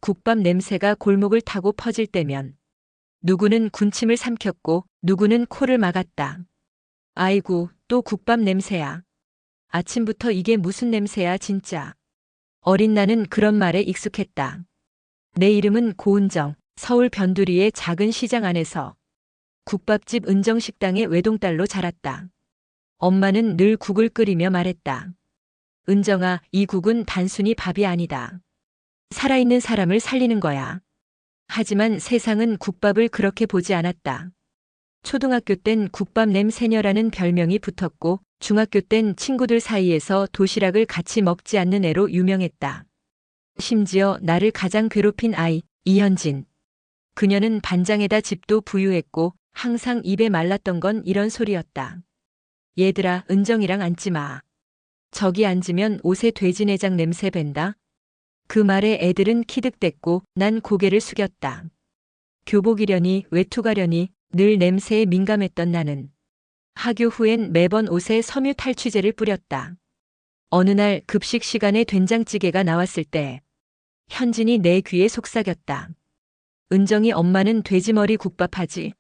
국밥 냄새가 골목을 타고 퍼질 때면 누구는 군침을 삼켰고 누구는 코를 막았다. 아이고, 또 국밥 냄새야. 아침부터 이게 무슨 냄새야 진짜. 어린 나는 그런 말에 익숙했다. 내 이름은 고은정, 서울 변두리의 작은 시장 안에서 국밥집 은정식당의 외동딸로 자랐다. 엄마는 늘 국을 끓이며 말했다. 은정아, 이 국은 단순히 밥이 아니다. 살아있는 사람을 살리는 거야. 하지만 세상은 국밥을 그렇게 보지 않았다. 초등학교 땐 국밥 냄새녀라는 별명이 붙었고 중학교 땐 친구들 사이에서 도시락을 같이 먹지 않는 애로 유명했다. 심지어 나를 가장 괴롭힌 아이, 이현진. 그녀는 반장에다 집도 부유했고 항상 입에 말랐던 건 이런 소리였다. 얘들아, 은정이랑 앉지 마. 저기 앉으면 옷에 돼지내장 냄새 밴다. 그 말에 애들은 키득댔고 난 고개를 숙였다. 교복이려니 외투가려니 늘 냄새에 민감했던 나는 하교 후엔 매번 옷에 섬유 탈취제를 뿌렸다. 어느 날 급식 시간에 된장찌개가 나왔을 때 현진이 내 귀에 속삭였다. 은정이 엄마는 돼지머리 국밥 하지.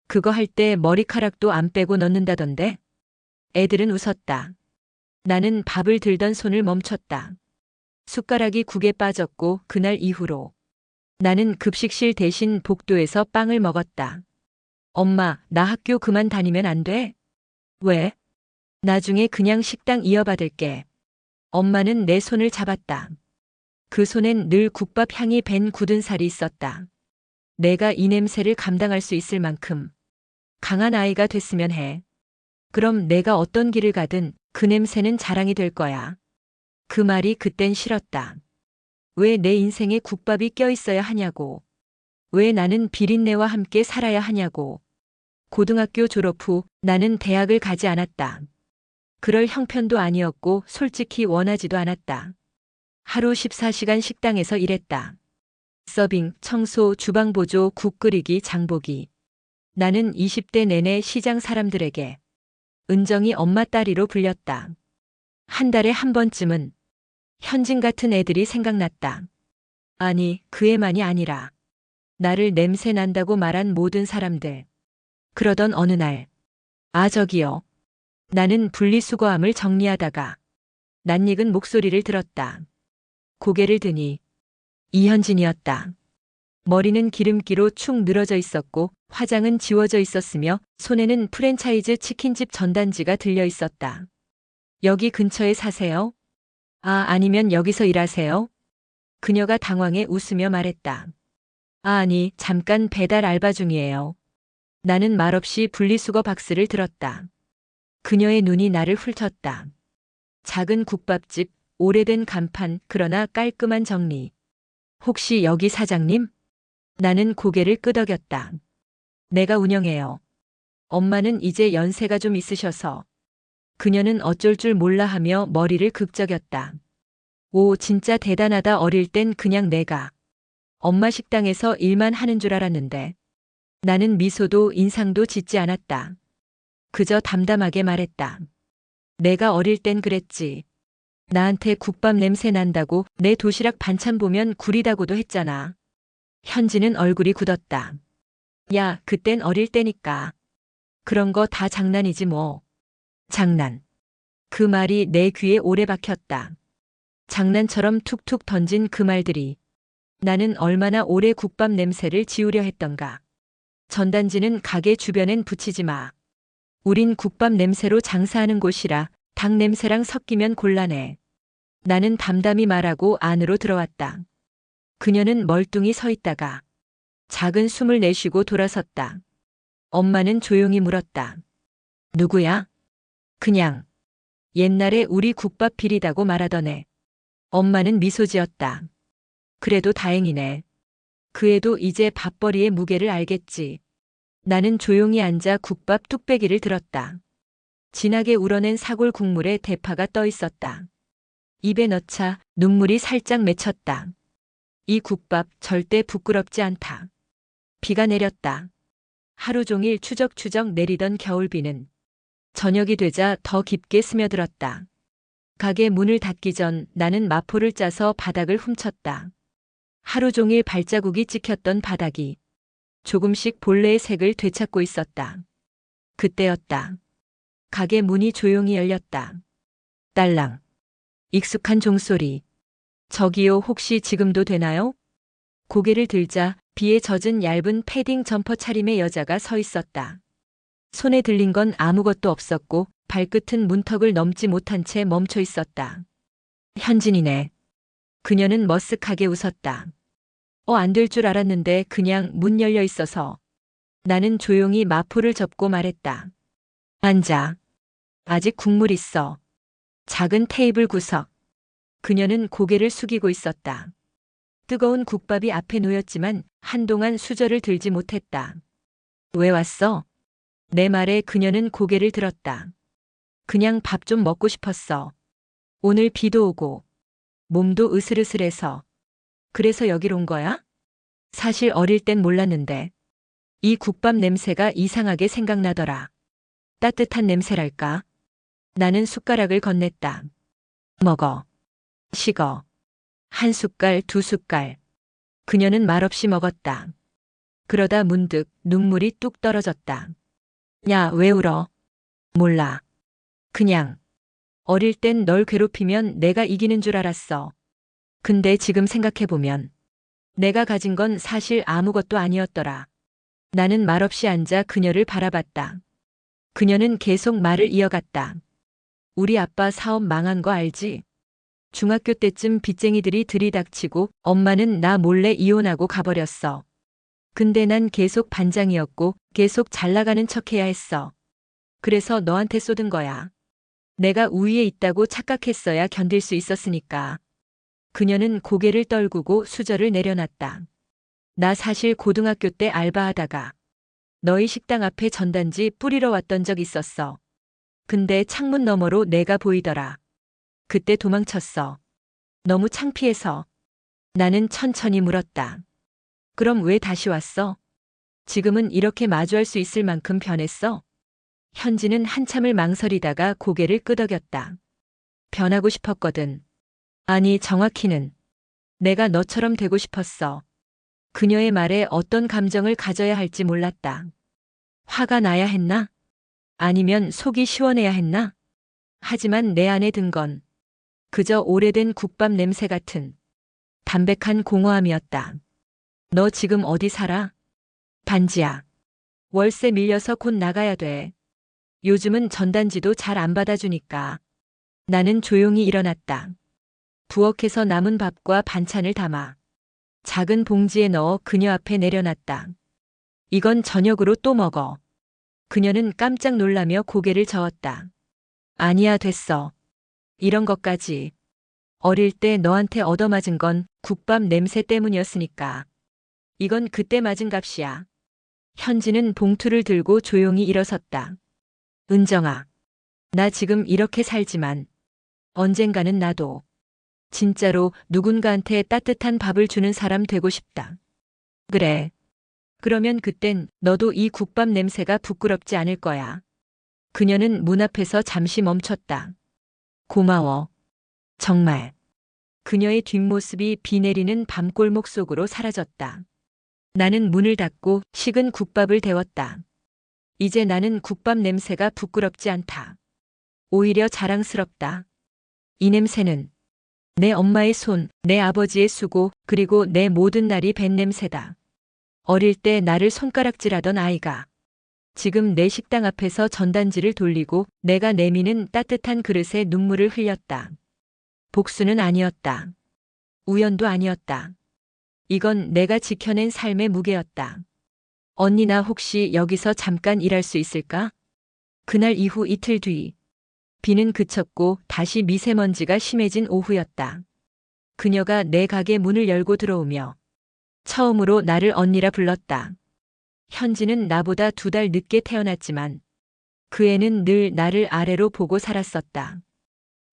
그거 할 때 머리카락도 안 빼고 넣는다던데. 애들은 웃었다. 나는 밥을 들던 손을 멈췄다. 숟가락이 국에 빠졌고 그날 이후로 나는 급식실 대신 복도에서 빵을 먹었다. 엄마, 나 학교 그만 다니면 안 돼? 왜? 나중에 그냥 식당 이어받을게. 엄마는 내 손을 잡았다. 그 손엔 늘 국밥 향이 밴 굳은 살이 있었다. 내가 이 냄새를 감당할 수 있을 만큼 강한 아이가 됐으면 해. 그럼 내가 어떤 길을 가든 그 냄새는 자랑이 될 거야. 그 말이 그땐 싫었다. 왜 내 인생에 국밥이 껴있어야 하냐고. 왜 나는 비린내와 함께 살아야 하냐고. 고등학교 졸업 후 나는 대학을 가지 않았다. 그럴 형편도 아니었고 솔직히 원하지도 않았다. 하루 14시간 식당에서 일했다. 서빙, 청소, 주방 보조, 국 끓이기, 장보기. 나는 20대 내내 시장 사람들에게 은정이 엄마 딸이로 불렸다. 한 달에 한 번쯤은 현진 같은 애들이 생각났다. 아니, 그 애만이 아니라 나를 냄새 난다고 말한 모든 사람들. 그러던 어느 날, 아 저기요. 나는 분리수거함을 정리하다가 낯익은 목소리를 들었다. 고개를 드니 이현진이었다. 머리는 기름기로 축 늘어져 있었고 화장은 지워져 있었으며 손에는 프랜차이즈 치킨집 전단지가 들려 있었다. 여기 근처에 사세요? 아, 아니면 여기서 일하세요? 그녀가 당황해 웃으며 말했다. 아, 아니, 잠깐 배달 알바 중이에요. 나는 말없이 분리수거 박스를 들었다. 그녀의 눈이 나를 훑었다. 작은 국밥집, 오래된 간판, 그러나 깔끔한 정리. 혹시 여기 사장님? 나는 고개를 끄덕였다. 내가 운영해요. 엄마는 이제 연세가 좀 있으셔서. 그녀는 어쩔 줄 몰라 하며 머리를 극적였다. 오, 진짜 대단하다. 어릴 땐 그냥 내가 엄마 식당에서 일만 하는 줄 알았는데. 나는 미소도 인상도 짓지 않았다. 그저 담담하게 말했다. 내가 어릴 땐 그랬지. 나한테 국밥 냄새 난다고 내 도시락 반찬 보면 구리다고도 했잖아. 현지는 얼굴이 굳었다. 야, 그땐 어릴 때니까. 그런 거 다 장난이지 뭐. 장난. 그 말이 내 귀에 오래 박혔다. 장난처럼 툭툭 던진 그 말들이 나는 얼마나 오래 국밥 냄새를 지우려 했던가. 전단지는 가게 주변엔 붙이지 마. 우린 국밥 냄새로 장사하는 곳이라 닭 냄새랑 섞이면 곤란해. 나는 담담히 말하고 안으로 들어왔다. 그녀는 멀뚱히 서 있다가 작은 숨을 내쉬고 돌아섰다. 엄마는 조용히 물었다. 누구야? 그냥 옛날에 우리 국밥 비리다고 말하던 애. 엄마는 미소 지었다. 그래도 다행이네. 그 애도 이제 밥벌이의 무게를 알겠지. 나는 조용히 앉아 국밥 뚝배기를 들었다. 진하게 우러낸 사골 국물에 대파가 떠 있었다. 입에 넣자 눈물이 살짝 맺혔다. 이 국밥 절대 부끄럽지 않다. 비가 내렸다. 하루 종일 추적추적 내리던 겨울비는 저녁이 되자 더 깊게 스며들었다. 가게 문을 닫기 전 나는 마포를 짜서 바닥을 훔쳤다. 하루 종일 발자국이 찍혔던 바닥이 조금씩 본래의 색을 되찾고 있었다. 그때였다. 가게 문이 조용히 열렸다. 딸랑. 익숙한 종소리. 저기요, 혹시 지금도 되나요? 고개를 들자 비에 젖은 얇은 패딩 점퍼 차림의 여자가 서 있었다. 손에 들린 건 아무것도 없었고 발끝은 문턱을 넘지 못한 채 멈춰 있었다. 현진이네. 그녀는 머쓱하게 웃었다. 안 될 줄 알았는데 그냥 문 열려 있어서. 나는 조용히 마포를 접고 말했다. 앉아. 아직 국물 있어. 작은 테이블 구석. 그녀는 고개를 숙이고 있었다. 뜨거운 국밥이 앞에 놓였지만 한동안 수저를 들지 못했다. 왜 왔어? 내 말에 그녀는 고개를 들었다. 그냥 밥 좀 먹고 싶었어. 오늘 비도 오고 몸도 으슬으슬해서. 그래서 여기로 온 거야? 사실 어릴 땐 몰랐는데 이 국밥 냄새가 이상하게 생각나더라. 따뜻한 냄새랄까? 나는 숟가락을 건넸다. 먹어. 식어. 한 숟갈, 두 숟갈. 그녀는 말없이 먹었다. 그러다 문득 눈물이 뚝 떨어졌다. 야, 왜 울어? 몰라. 그냥. 어릴 땐 널 괴롭히면 내가 이기는 줄 알았어. 근데 지금 생각해보면 내가 가진 건 사실 아무것도 아니었더라. 나는 말없이 앉아 그녀를 바라봤다. 그녀는 계속 말을 이어갔다. 우리 아빠 사업 망한 거 알지? 중학교 때쯤 빚쟁이들이 들이닥치고 엄마는 나 몰래 이혼하고 가버렸어. 근데 난 계속 반장이었고 계속 잘 나가는 척해야 했어. 그래서 너한테 쏟은 거야. 내가 우위에 있다고 착각했어야 견딜 수 있었으니까. 그녀는 고개를 떨구고 수저를 내려놨다. 나 사실 고등학교 때 알바하다가 너희 식당 앞에 전단지 뿌리러 왔던 적 있었어. 근데 창문 너머로 내가 보이더라. 그때 도망쳤어. 너무 창피해서. 나는 천천히 물었다. 그럼 왜 다시 왔어? 지금은 이렇게 마주할 수 있을 만큼 변했어? 현지는 한참을 망설이다가 고개를 끄덕였다. 변하고 싶었거든. 아니, 정확히는 내가 너처럼 되고 싶었어. 그녀의 말에 어떤 감정을 가져야 할지 몰랐다. 화가 나야 했나? 아니면 속이 시원해야 했나? 하지만 내 안에 든 건 그저 오래된 국밥 냄새 같은 담백한 공허함이었다. 너 지금 어디 살아? 반지야. 월세 밀려서 곧 나가야 돼. 요즘은 전단지도 잘 안 받아주니까. 나는 조용히 일어났다. 부엌에서 남은 밥과 반찬을 담아 작은 봉지에 넣어 그녀 앞에 내려놨다. 이건 저녁으로 또 먹어. 그녀는 깜짝 놀라며 고개를 저었다. 아니야, 됐어. 이런 것까지. 어릴 때 너한테 얻어맞은 건 국밥 냄새 때문이었으니까. 이건 그때 맞은 값이야. 현지는 봉투를 들고 조용히 일어섰다. 은정아. 나 지금 이렇게 살지만 언젠가는 나도 진짜로 누군가한테 따뜻한 밥을 주는 사람 되고 싶다. 그래. 그러면 그땐 너도 이 국밥 냄새가 부끄럽지 않을 거야. 그녀는 문 앞에서 잠시 멈췄다. 고마워. 정말. 그녀의 뒷모습이 비 내리는 밤골목 속으로 사라졌다. 나는 문을 닫고 식은 국밥을 데웠다. 이제 나는 국밥 냄새가 부끄럽지 않다. 오히려 자랑스럽다. 이 냄새는 내 엄마의 손, 내 아버지의 수고, 그리고 내 모든 날이 밴 냄새다. 어릴 때 나를 손가락질하던 아이가 지금 내 식당 앞에서 전단지를 돌리고 내가 내미는 따뜻한 그릇에 눈물을 흘렸다. 복수는 아니었다. 우연도 아니었다. 이건 내가 지켜낸 삶의 무게였다. 언니, 나 혹시 여기서 잠깐 일할 수 있을까? 그날 이후 이틀 뒤 비는 그쳤고 다시 미세먼지가 심해진 오후였다. 그녀가 내 가게 문을 열고 들어오며 처음으로 나를 언니라 불렀다. 현지는 나보다 2달 늦게 태어났지만 그 애는 늘 나를 아래로 보고 살았었다.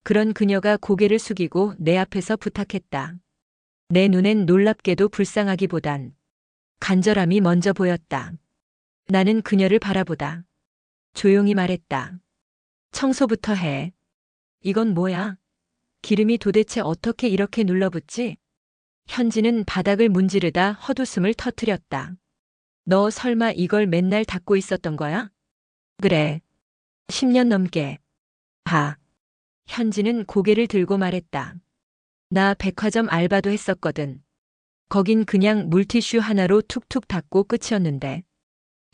그런 그녀가 고개를 숙이고 내 앞에서 부탁했다. 내 눈엔 놀랍게도 불쌍하기보단 간절함이 먼저 보였다. 나는 그녀를 바라보다 조용히 말했다. 청소부터 해. 이건 뭐야? 기름이 도대체 어떻게 이렇게 눌러붙지? 현지는 바닥을 문지르다 헛웃음을 터뜨렸다. 너 설마 이걸 맨날 닦고 있었던 거야? 그래. 10년 넘게. 하. 현지는 고개를 들고 말했다. 나 백화점 알바도 했었거든. 거긴 그냥 물티슈 하나로 툭툭 닦고 끝이었는데.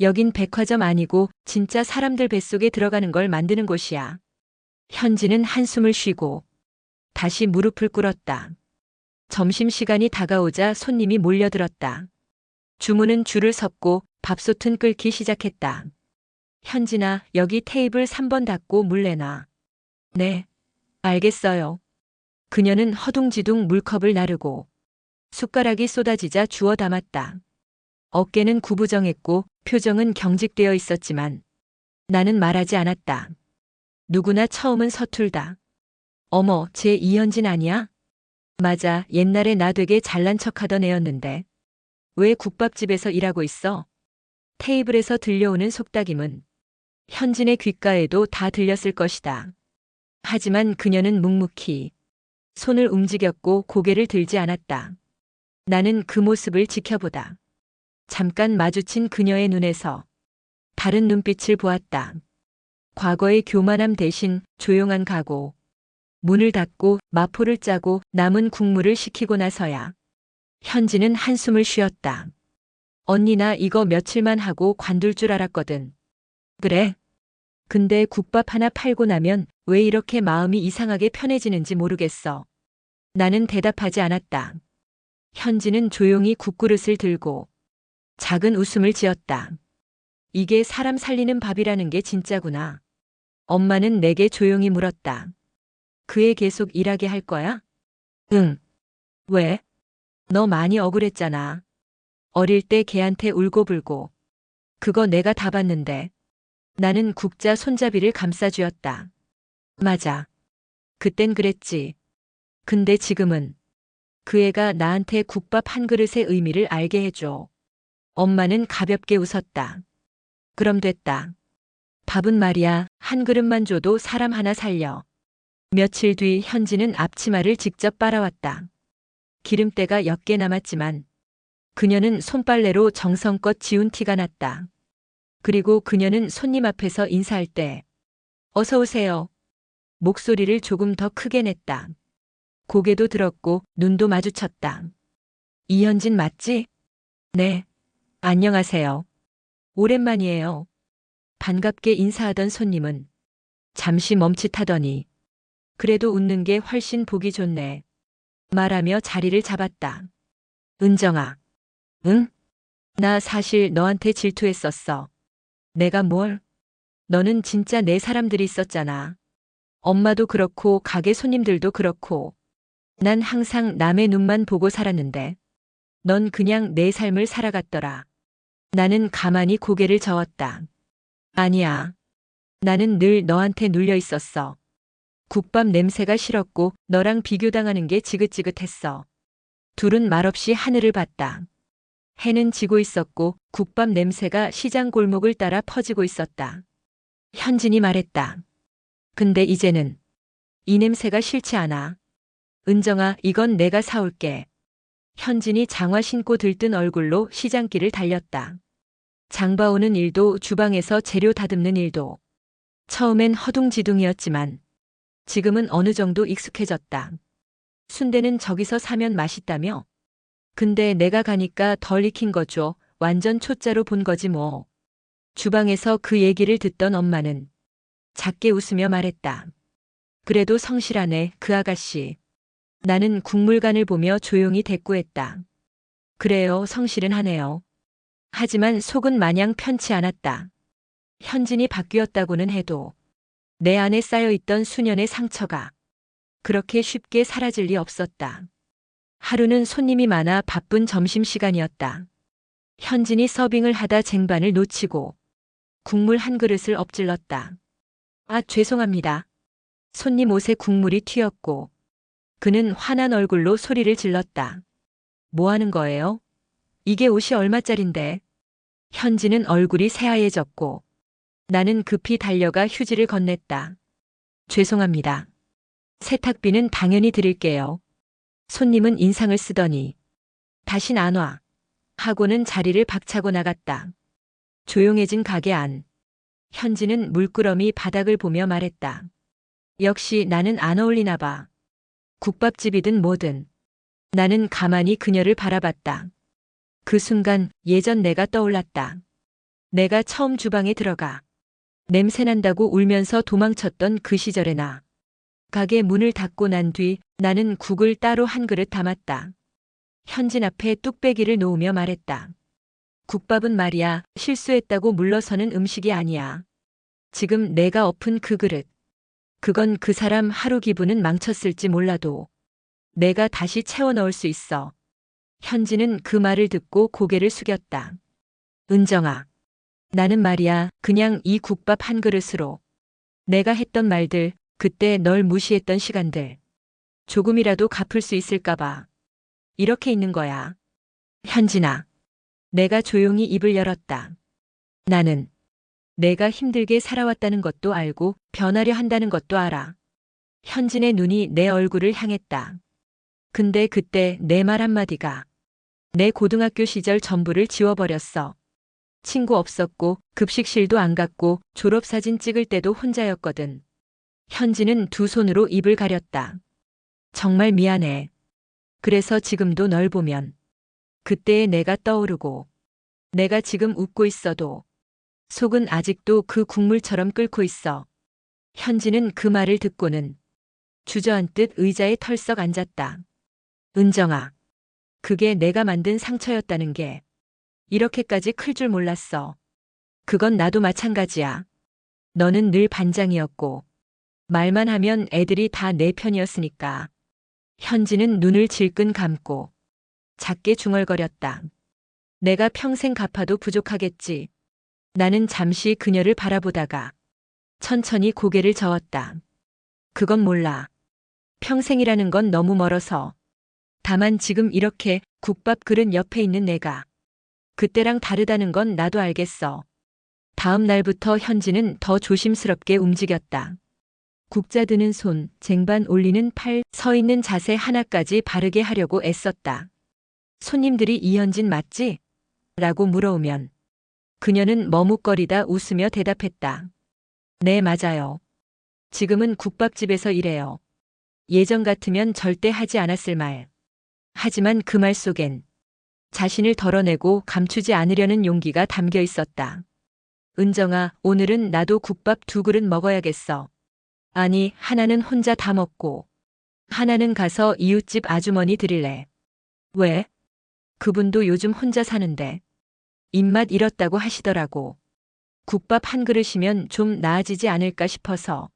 여긴 백화점 아니고 진짜 사람들 뱃속에 들어가는 걸 만드는 곳이야. 현지는 한숨을 쉬고 다시 무릎을 꿇었다. 점심시간이 다가오자 손님이 몰려들었다. 주문은 줄을 섰고 밥솥은 끓기 시작했다. 현진아, 여기 테이블 3번 닫고 물 내놔. 네, 알겠어요. 그녀는 허둥지둥 물컵을 나르고 숟가락이 쏟아지자 주워 담았다. 어깨는 구부정했고 표정은 경직되어 있었지만 나는 말하지 않았다. 누구나 처음은 서툴다. 어머, 쟤 이현진 아니야? 맞아, 옛날에 나 되게 잘난 척하던 애였는데. 왜 국밥집에서 일하고 있어? 테이블에서 들려오는 속닥임은 현진의 귓가에도 다 들렸을 것이다. 하지만 그녀는 묵묵히 손을 움직였고 고개를 들지 않았다. 나는 그 모습을 지켜보다 잠깐 마주친 그녀의 눈에서 다른 눈빛을 보았다. 과거의 교만함 대신 조용한 각오. 문을 닫고 마포를 짜고 남은 국물을 식히고 나서야 현지는 한숨을 쉬었다. 언니 나 이거 며칠만 하고 관둘 줄 알았거든. 그래? 근데 국밥 하나 팔고 나면 왜 이렇게 마음이 이상하게 편해지는지 모르겠어. 나는 대답하지 않았다. 현지는 조용히 국그릇을 들고 작은 웃음을 지었다. 이게 사람 살리는 밥이라는 게 진짜구나. 엄마는 내게 조용히 물었다. 그 애 계속 일하게 할 거야? 응. 왜? 너 많이 억울했잖아. 어릴 때 걔한테 울고불고. 그거 내가 다 봤는데. 나는 국자 손잡이를 감싸쥐었다. 맞아. 그땐 그랬지. 근데 지금은 그 애가 나한테 국밥 한 그릇의 의미를 알게 해줘. 엄마는 가볍게 웃었다. 그럼 됐다. 밥은 말이야, 한 그릇만 줘도 사람 하나 살려. 며칠 뒤 현지는 앞치마를 직접 빨아왔다. 기름때가 옅게 남았지만 그녀는 손빨래로 정성껏 지운 티가 났다. 그리고 그녀는 손님 앞에서 인사할 때 어서 오세요. 목소리를 조금 더 크게 냈다. 고개도 들었고 눈도 마주쳤다. 이현진 맞지? 네. 안녕하세요. 오랜만이에요. 반갑게 인사하던 손님은 잠시 멈칫하더니 그래도 웃는 게 훨씬 보기 좋네. 말하며 자리를 잡았다. 은정아. 응? 나 사실 너한테 질투했었어. 내가 뭘? 너는 진짜 내 사람들이 있었잖아. 엄마도 그렇고 가게 손님들도 그렇고. 난 항상 남의 눈만 보고 살았는데 넌 그냥 내 삶을 살아갔더라. 나는 가만히 고개를 저었다. 아니야. 나는 늘 너한테 눌려 있었어. 국밥 냄새가 싫었고 너랑 비교당하는 게 지긋지긋했어. 둘은 말없이 하늘을 봤다. 해는 지고 있었고 국밥 냄새가 시장 골목을 따라 퍼지고 있었다. 현진이 말했다. 근데 이제는 이 냄새가 싫지 않아. 은정아, 이건 내가 사올게. 현진이 장화 신고 들뜬 얼굴로 시장길을 달렸다. 장봐오는 일도 주방에서 재료 다듬는 일도 처음엔 허둥지둥이었지만 지금은 어느 정도 익숙해졌다. 순대는 저기서 사면 맛있다며? 근데 내가 가니까 덜 익힌 거죠. 완전 초짜로 본 거지 뭐. 주방에서 그 얘기를 듣던 엄마는 작게 웃으며 말했다. 그래도 성실하네, 그 아가씨. 나는 국물간을 보며 조용히 대꾸했다. 그래요, 성실은 하네요. 하지만 속은 마냥 편치 않았다. 현진이 바뀌었다고는 해도 내 안에 쌓여있던 수년의 상처가 그렇게 쉽게 사라질 리 없었다. 하루는 손님이 많아 바쁜 점심시간이었다. 현진이 서빙을 하다 쟁반을 놓치고 국물 한 그릇을 엎질렀다. 아, 죄송합니다. 손님 옷에 국물이 튀었고 그는 화난 얼굴로 소리를 질렀다. 뭐 하는 거예요? 이게 옷이 얼마짜린데? 현진은 얼굴이 새하얘졌고 나는 급히 달려가 휴지를 건넸다. 죄송합니다. 세탁비는 당연히 드릴게요. 손님은 인상을 쓰더니 다신 안 와. 하고는 자리를 박차고 나갔다. 조용해진 가게 안. 현진은 물끄러미 바닥을 보며 말했다. 역시 나는 안 어울리나 봐. 국밥집이든 뭐든. 나는 가만히 그녀를 바라봤다. 그 순간 예전 내가 떠올랐다. 내가 처음 주방에 들어가 냄새난다고 울면서 도망쳤던 그 시절의 나. 가게 문을 닫고 난 뒤 나는 국을 따로 한 그릇 담았다. 현진 앞에 뚝배기를 놓으며 말했다. 국밥은 말이야, 실수했다고 물러서는 음식이 아니야. 지금 내가 엎은 그 그릇. 그건 그 사람 하루 기분은 망쳤을지 몰라도 내가 다시 채워 넣을 수 있어. 현진은 그 말을 듣고 고개를 숙였다. 은정아. 나는 말이야, 그냥 이 국밥 한 그릇으로 내가 했던 말들, 그때 널 무시했던 시간들 조금이라도 갚을 수 있을까봐 이렇게 있는 거야. 현진아. 내가 조용히 입을 열었다. 나는 내가 힘들게 살아왔다는 것도 알고 변하려 한다는 것도 알아. 현진의 눈이 내 얼굴을 향했다. 근데 그때 내 말 한마디가 내 고등학교 시절 전부를 지워버렸어. 친구 없었고 급식실도 안 갔고 졸업사진 찍을 때도 혼자였거든. 현진은 두 손으로 입을 가렸다. 정말 미안해. 그래서 지금도 널 보면 그때의 내가 떠오르고 내가 지금 웃고 있어도 속은 아직도 그 국물처럼 끓고 있어. 현진은 그 말을 듣고는 주저앉듯 의자에 털썩 앉았다. 은정아. 그게 내가 만든 상처였다는 게 이렇게까지 클 줄 몰랐어. 그건 나도 마찬가지야. 너는 늘 반장이었고 말만 하면 애들이 다 내 편이었으니까. 현진은 눈을 질끈 감고 작게 중얼거렸다. 내가 평생 갚아도 부족하겠지. 나는 잠시 그녀를 바라보다가 천천히 고개를 저었다. 그건 몰라. 평생이라는 건 너무 멀어서. 다만 지금 이렇게 국밥 그릇 옆에 있는 내가 그때랑 다르다는 건 나도 알겠어. 다음 날부터 현진은 더 조심스럽게 움직였다. 국자 드는 손, 쟁반 올리는 팔, 서 있는 자세 하나까지 바르게 하려고 애썼다. 손님들이 이현진 맞지? 라고 물어오면 그녀는 머뭇거리다 웃으며 대답했다. 네, 맞아요. 지금은 국밥집에서 일해요. 예전 같으면 절대 하지 않았을 말. 하지만 그 말 속엔 자신을 덜어내고 감추지 않으려는 용기가 담겨 있었다. 은정아, 오늘은 나도 국밥 두 그릇 먹어야겠어. 아니, 하나는 혼자 다 먹고 하나는 가서 이웃집 아주머니 드릴래. 왜? 그분도 요즘 혼자 사는데 입맛 잃었다고 하시더라고. 국밥 한 그릇이면 좀 나아지지 않을까 싶어서.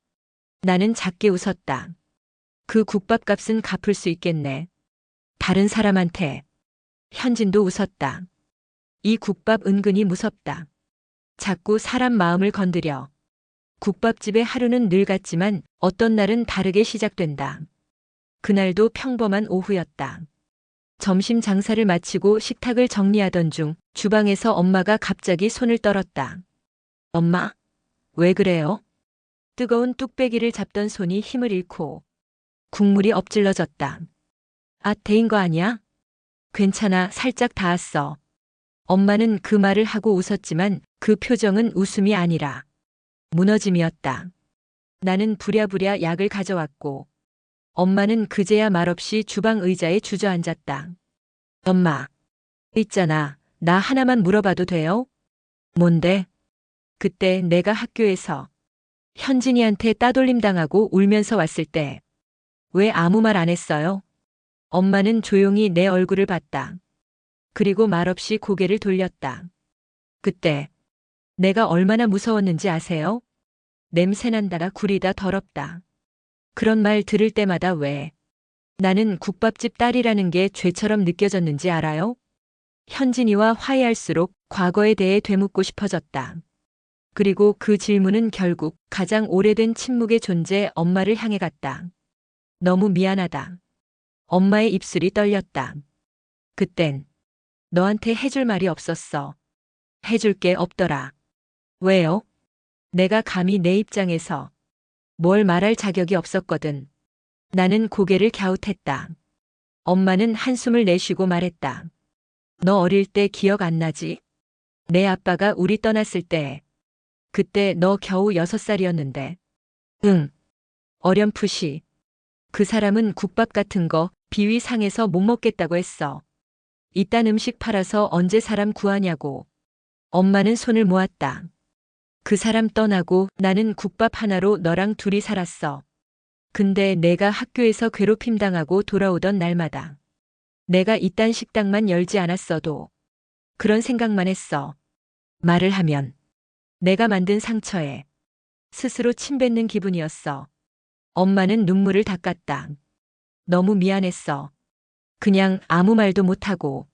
나는 작게 웃었다. 그 국밥값은 갚을 수 있겠네. 다른 사람한테. 현진도 웃었다. 이 국밥 은근히 무섭다. 자꾸 사람 마음을 건드려. 국밥집의 하루는 늘 같지만 어떤 날은 다르게 시작된다. 그날도 평범한 오후였다. 점심 장사를 마치고 식탁을 정리하던 중 주방에서 엄마가 갑자기 손을 떨었다. 엄마, 왜 그래요? 뜨거운 뚝배기를 잡던 손이 힘을 잃고 국물이 엎질러졌다. 아, 데인 거 아니야? 괜찮아, 살짝 닿았어. 엄마는 그 말을 하고 웃었지만 그 표정은 웃음이 아니라 무너짐이었다. 나는 부랴부랴 약을 가져왔고 엄마는 그제야 말없이 주방 의자에 주저앉았다. 엄마, 있잖아. 나 하나만 물어봐도 돼요? 뭔데? 그때 내가 학교에서 현진이한테 따돌림 당하고 울면서 왔을 때 왜 아무 말 안 했어요? 엄마는 조용히 내 얼굴을 봤다. 그리고 말없이 고개를 돌렸다. 그때 내가 얼마나 무서웠는지 아세요? 냄새난다가 구리다 더럽다. 그런 말 들을 때마다 왜 나는 국밥집 딸이라는 게 죄처럼 느껴졌는지 알아요? 현진이와 화해할수록 과거에 대해 되묻고 싶어졌다. 그리고 그 질문은 결국 가장 오래된 침묵의 존재 엄마를 향해 갔다. 너무 미안하다. 엄마의 입술이 떨렸다. 그땐 너한테 해줄 말이 없었어. 해줄 게 없더라. 왜요? 내가 감히 내 입장에서 뭘 말할 자격이 없었거든. 나는 고개를 갸웃했다. 엄마는 한숨을 내쉬고 말했다. 너 어릴 때 기억 안 나지? 내 아빠가 우리 떠났을 때. 그때 너 겨우 6살이었는데. 응. 어렴풋이. 그 사람은 국밥 같은 거 비위 상해서 못 먹겠다고 했어. 이딴 음식 팔아서 언제 사람 구하냐고. 엄마는 손을 모았다. 그 사람 떠나고 나는 국밥 하나로 너랑 둘이 살았어. 근데 내가 학교에서 괴롭힘 당하고 돌아오던 날마다 내가 이딴 식당만 열지 않았어도 그런 생각만 했어. 말을 하면 내가 만든 상처에 스스로 침 뱉는 기분이었어. 엄마는 눈물을 닦았다. 너무 미안했어. 그냥 아무 말도 못하고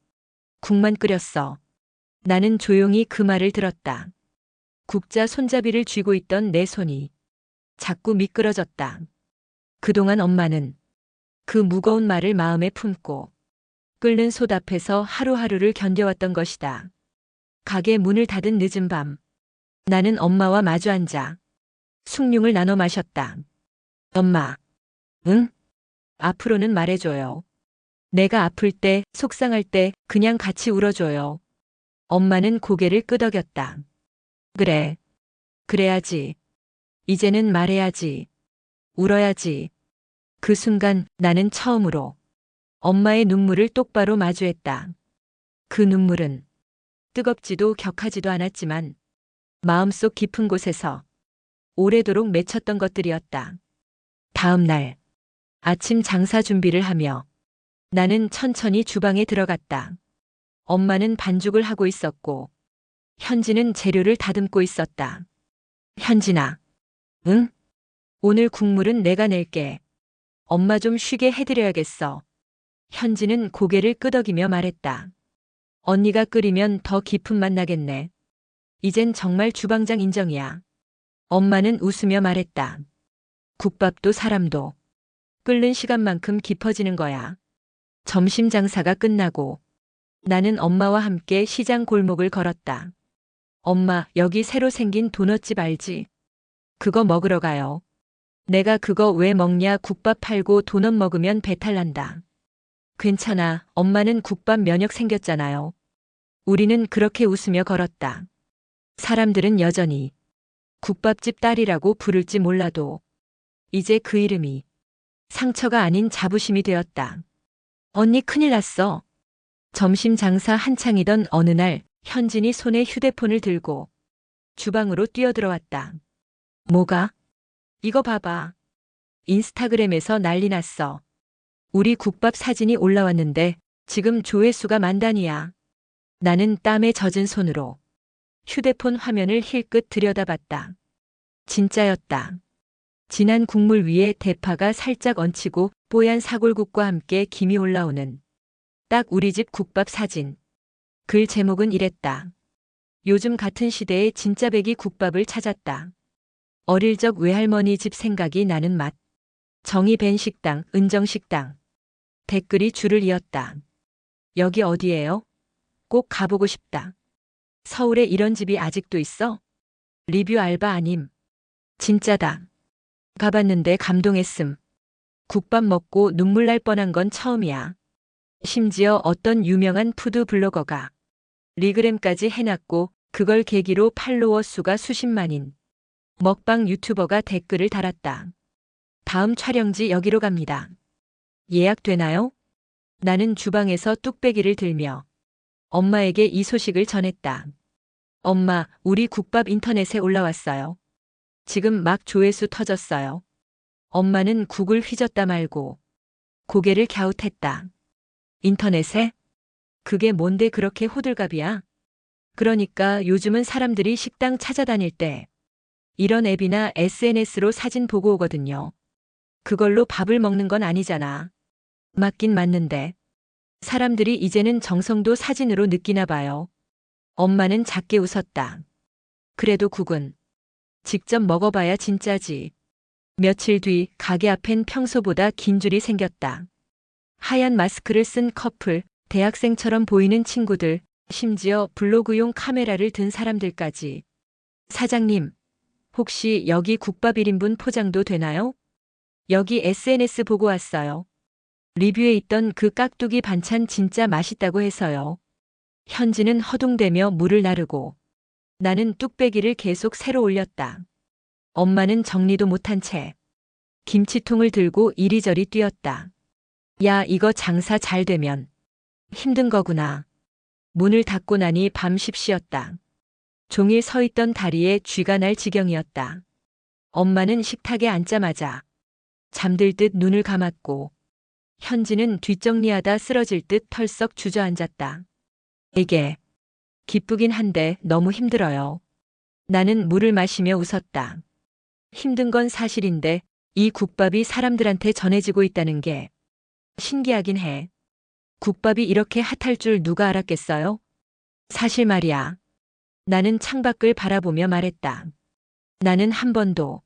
국만 끓였어. 나는 조용히 그 말을 들었다. 국자 손잡이를 쥐고 있던 내 손이 자꾸 미끄러졌다. 그동안 엄마는 그 무거운 말을 마음에 품고 끓는 솥 앞에서 하루하루를 견뎌왔던 것이다. 가게 문을 닫은 늦은 밤, 나는 엄마와 마주 앉아 숭늉을 나눠 마셨다. 엄마, 응? 앞으로는 말해줘요. 내가 아플 때, 속상할 때 그냥 같이 울어줘요. 엄마는 고개를 끄덕였다. 그래. 그래야지. 이제는 말해야지. 울어야지. 그 순간 나는 처음으로 엄마의 눈물을 똑바로 마주했다. 그 눈물은 뜨겁지도 격하지도 않았지만 마음속 깊은 곳에서 오래도록 맺혔던 것들이었다. 다음 날 아침 장사 준비를 하며 나는 천천히 주방에 들어갔다. 엄마는 반죽을 하고 있었고 현지는 재료를 다듬고 있었다. 현진아, 응? 오늘 국물은 내가 낼게. 엄마 좀 쉬게 해드려야겠어. 현지는 고개를 끄덕이며 말했다. 언니가 끓이면 더 깊은 맛 나겠네. 이젠 정말 주방장 인정이야. 엄마는 웃으며 말했다. 국밥도 사람도 끓는 시간만큼 깊어지는 거야. 점심 장사가 끝나고 나는 엄마와 함께 시장 골목을 걸었다. 엄마, 여기 새로 생긴 도넛집 알지? 그거 먹으러 가요. 내가 그거 왜 먹냐? 국밥 팔고 도넛 먹으면 배탈 난다. 괜찮아. 엄마는 국밥 면역 생겼잖아요. 우리는 그렇게 웃으며 걸었다. 사람들은 여전히 국밥집 딸이라고 부를지 몰라도 이제 그 이름이 상처가 아닌 자부심이 되었다. 언니 큰일 났어. 점심 장사 한창이던 어느 날 현진이 손에 휴대폰을 들고 주방으로 뛰어들어왔다. 뭐가? 이거 봐봐. 인스타그램에서 난리 났어. 우리 국밥 사진이 올라왔는데 지금 조회수가 10,000단이야. 나는 땀에 젖은 손으로 휴대폰 화면을 힐끗 들여다봤다. 진짜였다. 진한 국물 위에 대파가 살짝 얹히고 뽀얀 사골국과 함께 김이 올라오는 딱 우리 집 국밥 사진. 글 제목은 이랬다. 요즘 같은 시대에 진짜 백이 국밥을 찾았다. 어릴 적 외할머니 집 생각이 나는 맛. 정이 밴 식당, 은정식당. 댓글이 줄을 이었다. 여기 어디예요? 꼭 가보고 싶다. 서울에 이런 집이 아직도 있어? 리뷰 알바 아님. 진짜다. 가봤는데 감동했음. 국밥 먹고 눈물 날 뻔한 건 처음이야. 심지어 어떤 유명한 푸드 블로거가 리그램까지 해놨고 그걸 계기로 팔로워 수가 수십만인 먹방 유튜버가 댓글을 달았다. 다음 촬영지 여기로 갑니다. 예약되나요? 나는 주방에서 뚝배기를 들며 엄마에게 이 소식을 전했다. 엄마, 우리 국밥 인터넷에 올라왔어요. 지금 막 조회수 터졌어요. 엄마는 국을 휘젓다 말고 고개를 갸웃했다. 인터넷에? 그게 뭔데 그렇게 호들갑이야? 그러니까 요즘은 사람들이 식당 찾아다닐 때 이런 앱이나 SNS로 사진 보고 오거든요. 그걸로 밥을 먹는 건 아니잖아. 맞긴 맞는데. 사람들이 이제는 정성도 사진으로 느끼나 봐요. 엄마는 작게 웃었다. 그래도 국은 직접 먹어봐야 진짜지. 며칠 뒤 가게 앞엔 평소보다 긴 줄이 생겼다. 하얀 마스크를 쓴 커플, 대학생처럼 보이는 친구들, 심지어 블로그용 카메라를 든 사람들까지. 사장님, 혹시 여기 국밥 1인분 포장도 되나요? 여기 SNS 보고 왔어요. 리뷰에 있던 그 깍두기 반찬 진짜 맛있다고 해서요. 현진은 허둥대며 물을 나르고 나는 뚝배기를 계속 새로 올렸다. 엄마는 정리도 못한 채 김치통을 들고 이리저리 뛰었다. 야, 이거 장사 잘 되면 힘든 거구나. 문을 닫고 나니 밤 십시였다. 종일 서 있던 다리에 쥐가 날 지경이었다. 엄마는 식탁에 앉자마자 잠들 듯 눈을 감았고 현진은 뒷정리하다 쓰러질 듯 털썩 주저앉았다. 이게 기쁘긴 한데 너무 힘들어요. 나는 물을 마시며 웃었다. 힘든 건 사실인데 이 국밥이 사람들한테 전해지고 있다는 게 신기하긴 해. 국밥이 이렇게 핫할 줄 누가 알았겠어요? 사실 말이야. 나는 창밖을 바라보며 말했다. 나는 한 번도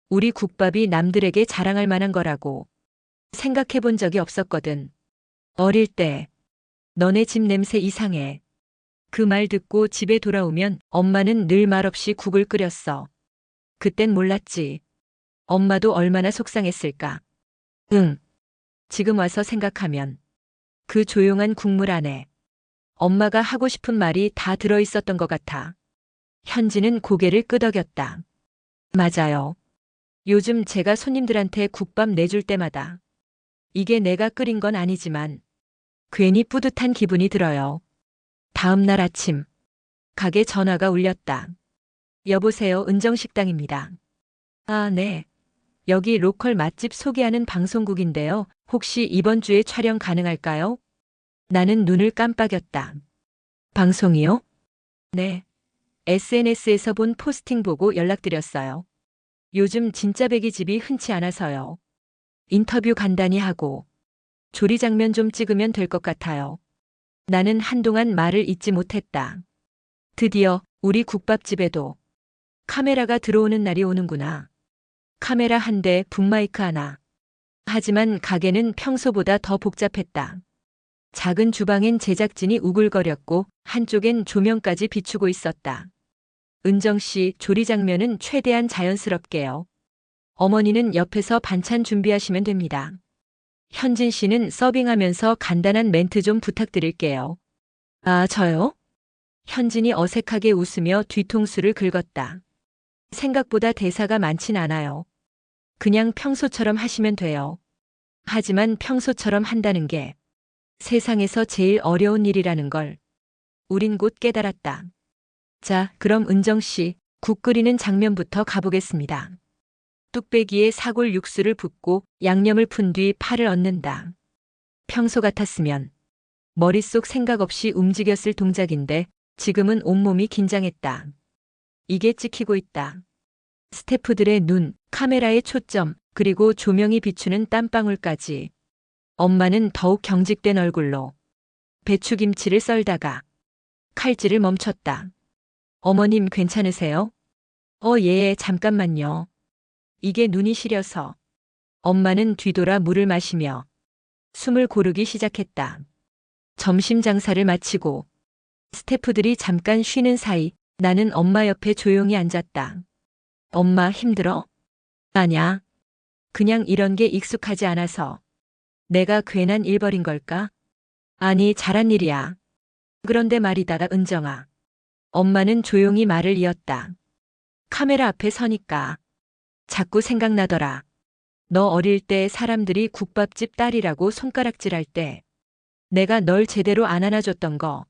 우리 국밥이 남들에게 자랑할 만한 거라고 생각해 본 적이 없었거든. 어릴 때 너네 집 냄새 이상해. 그 말 듣고 집에 돌아오면 엄마는 늘 말없이 국을 끓였어. 그땐 몰랐지. 엄마도 얼마나 속상했을까. 응. 지금 와서 생각하면 그 조용한 국물 안에 엄마가 하고 싶은 말이 다 들어있었던 것 같아. 현지는 고개를 끄덕였다. 맞아요. 요즘 제가 손님들한테 국밥 내줄 때마다 이게 내가 끓인 건 아니지만 괜히 뿌듯한 기분이 들어요. 다음 날 아침 가게 전화가 울렸다. 여보세요, 은정식당입니다. 아, 네. 여기 로컬 맛집 소개하는 방송국인데요. 혹시 이번 주에 촬영 가능할까요? 나는 눈을 깜빡였다. 방송이요? 네. SNS에서 본 포스팅 보고 연락드렸어요. 요즘 진짜 배기집이 흔치 않아서요. 인터뷰 간단히 하고 조리 장면 좀 찍으면 될 것 같아요. 나는 한동안 말을 잇지 못했다. 드디어 우리 국밥집에도 카메라가 들어오는 날이 오는구나. 카메라 한 대, 붐마이크 하나. 하지만 가게는 평소보다 더 복잡했다. 작은 주방엔 제작진이 우글거렸고 한쪽엔 조명까지 비추고 있었다. 은정 씨, 조리 장면은 최대한 자연스럽게요. 어머니는 옆에서 반찬 준비하시면 됩니다. 현진 씨는 서빙하면서 간단한 멘트 좀 부탁드릴게요. 아, 저요? 현진이 어색하게 웃으며 뒤통수를 긁었다. 생각보다 대사가 많진 않아요. 그냥 평소처럼 하시면 돼요. 하지만 평소처럼 한다는 게 세상에서 제일 어려운 일이라는 걸 우린 곧 깨달았다. 자, 그럼 은정 씨, 국 끓이는 장면부터 가보겠습니다. 뚝배기에 사골 육수를 붓고 양념을 푼 뒤 파를 얹는다. 평소 같았으면 머릿속 생각 없이 움직였을 동작인데 지금은 온몸이 긴장했다. 이게 찍히고 있다. 스태프들의 눈, 카메라의 초점, 그리고 조명이 비추는 땀방울까지. 엄마는 더욱 경직된 얼굴로 배추김치를 썰다가 칼질을 멈췄다. 어머님 괜찮으세요? 예, 잠깐만요. 이게 눈이 시려서. 엄마는 뒤돌아 물을 마시며 숨을 고르기 시작했다. 점심 장사를 마치고 스태프들이 잠깐 쉬는 사이 나는 엄마 옆에 조용히 앉았다. 엄마 힘들어? 아냐. 그냥 이런 게 익숙하지 않아서. 내가 괜한 일 벌인 걸까? 아니, 잘한 일이야. 그런데 말이다, 은정아. 엄마는 조용히 말을 이었다. 카메라 앞에 서니까 자꾸 생각나더라. 너 어릴 때 사람들이 국밥집 딸이라고 손가락질할 때 내가 널 제대로 안 안아줬던 거.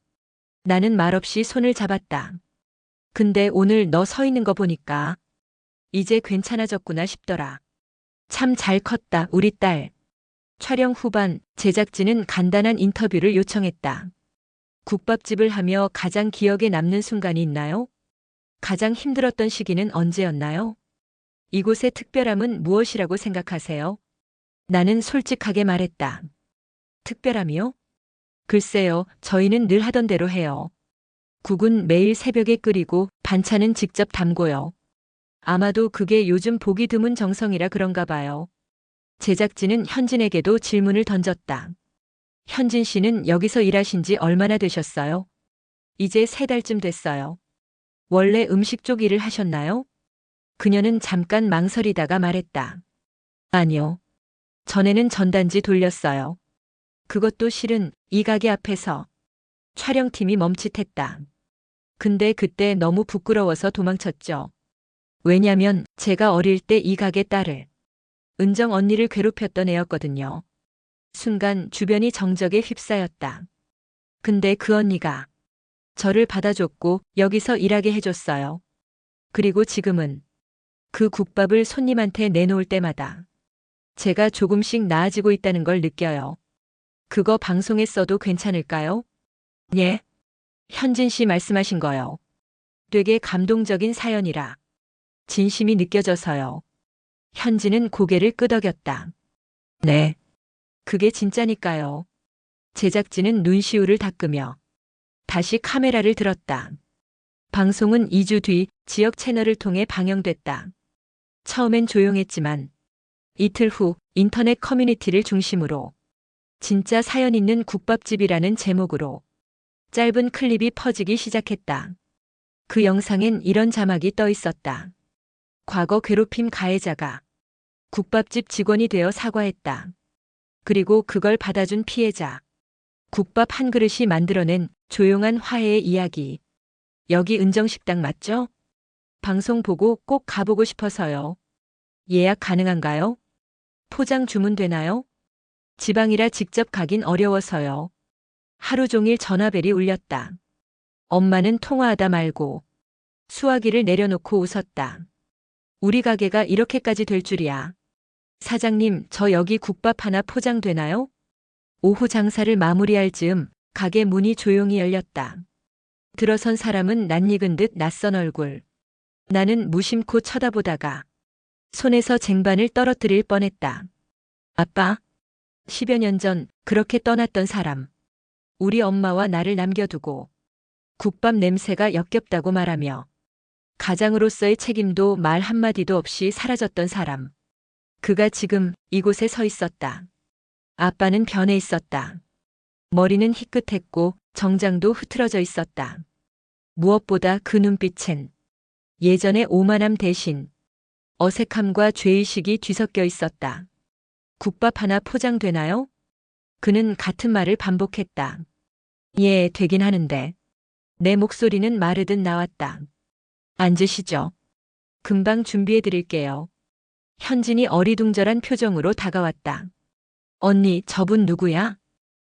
나는 말없이 손을 잡았다. 근데 오늘 너 서 있는 거 보니까 이제 괜찮아졌구나 싶더라. 참 잘 컸다, 우리 딸. 촬영 후반 제작진은 간단한 인터뷰를 요청했다. 국밥집을 하며 가장 기억에 남는 순간이 있나요? 가장 힘들었던 시기는 언제였나요? 이곳의 특별함은 무엇이라고 생각하세요? 나는 솔직하게 말했다. 특별함이요? 글쎄요, 저희는 늘 하던 대로 해요. 국은 매일 새벽에 끓이고 반찬은 직접 담고요. 아마도 그게 요즘 보기 드문 정성이라 그런가 봐요. 제작진은 현진에게도 질문을 던졌다. 현진 씨는 여기서 일하신 지 얼마나 되셨어요? 이제 3달쯤 됐어요. 원래 음식 쪽 일을 하셨나요? 그녀는 잠깐 망설이다가 말했다. 아니요. 전에는 전단지 돌렸어요. 그것도 실은 이 가게 앞에서 촬영팀이 멈칫했다. 근데 그때 너무 부끄러워서 도망쳤죠. 왜냐면 제가 어릴 때 이 가게 딸을, 은정 언니를 괴롭혔던 애였거든요. 순간 주변이 정적에 휩싸였다. 근데 그 언니가 저를 받아줬고 여기서 일하게 해줬어요. 그리고 지금은 그 국밥을 손님한테 내놓을 때마다 제가 조금씩 나아지고 있다는 걸 느껴요. 그거 방송에 써도 괜찮을까요? 예. 현진 씨 말씀하신 거요. 되게 감동적인 사연이라 진심이 느껴져서요. 현진은 고개를 끄덕였다. 네. 그게 진짜니까요. 제작진은 눈시울을 닦으며 다시 카메라를 들었다. 방송은 2주 뒤 지역 채널을 통해 방영됐다. 처음엔 조용했지만 이틀 후 인터넷 커뮤니티를 중심으로 진짜 사연 있는 국밥집이라는 제목으로 짧은 클립이 퍼지기 시작했다. 그 영상엔 이런 자막이 떠 있었다. 과거 괴롭힘 가해자가 국밥집 직원이 되어 사과했다. 그리고 그걸 받아준 피해자. 국밥 한 그릇이 만들어낸 조용한 화해의 이야기. 여기 은정식당 맞죠? 방송 보고 꼭 가보고 싶어서요. 예약 가능한가요? 포장 주문되나요? 지방이라 직접 가긴 어려워서요. 하루 종일 전화벨이 울렸다. 엄마는 통화하다 말고 수화기를 내려놓고 웃었다. 우리 가게가 이렇게까지 될 줄이야. 사장님, 저 여기 국밥 하나 포장되나요? 오후 장사를 마무리할 즈음 가게 문이 조용히 열렸다. 들어선 사람은 낯익은 듯 낯선 얼굴. 나는 무심코 쳐다보다가 손에서 쟁반을 떨어뜨릴 뻔했다. 아빠, 10여 년 전 그렇게 떠났던 사람. 우리 엄마와 나를 남겨두고 국밥 냄새가 역겹다고 말하며 가장으로서의 책임도 말 한마디도 없이 사라졌던 사람. 그가 지금 이곳에 서 있었다. 아빠는 변해 있었다. 머리는 희끗했고 정장도 흐트러져 있었다. 무엇보다 그 눈빛엔 예전의 오만함 대신 어색함과 죄의식이 뒤섞여 있었다. 국밥 하나 포장되나요? 그는 같은 말을 반복했다. 예, 되긴 하는데. 내 목소리는 마르듯 나왔다. 앉으시죠. 금방 준비해 드릴게요. 현진이 어리둥절한 표정으로 다가왔다. 언니, 저분 누구야?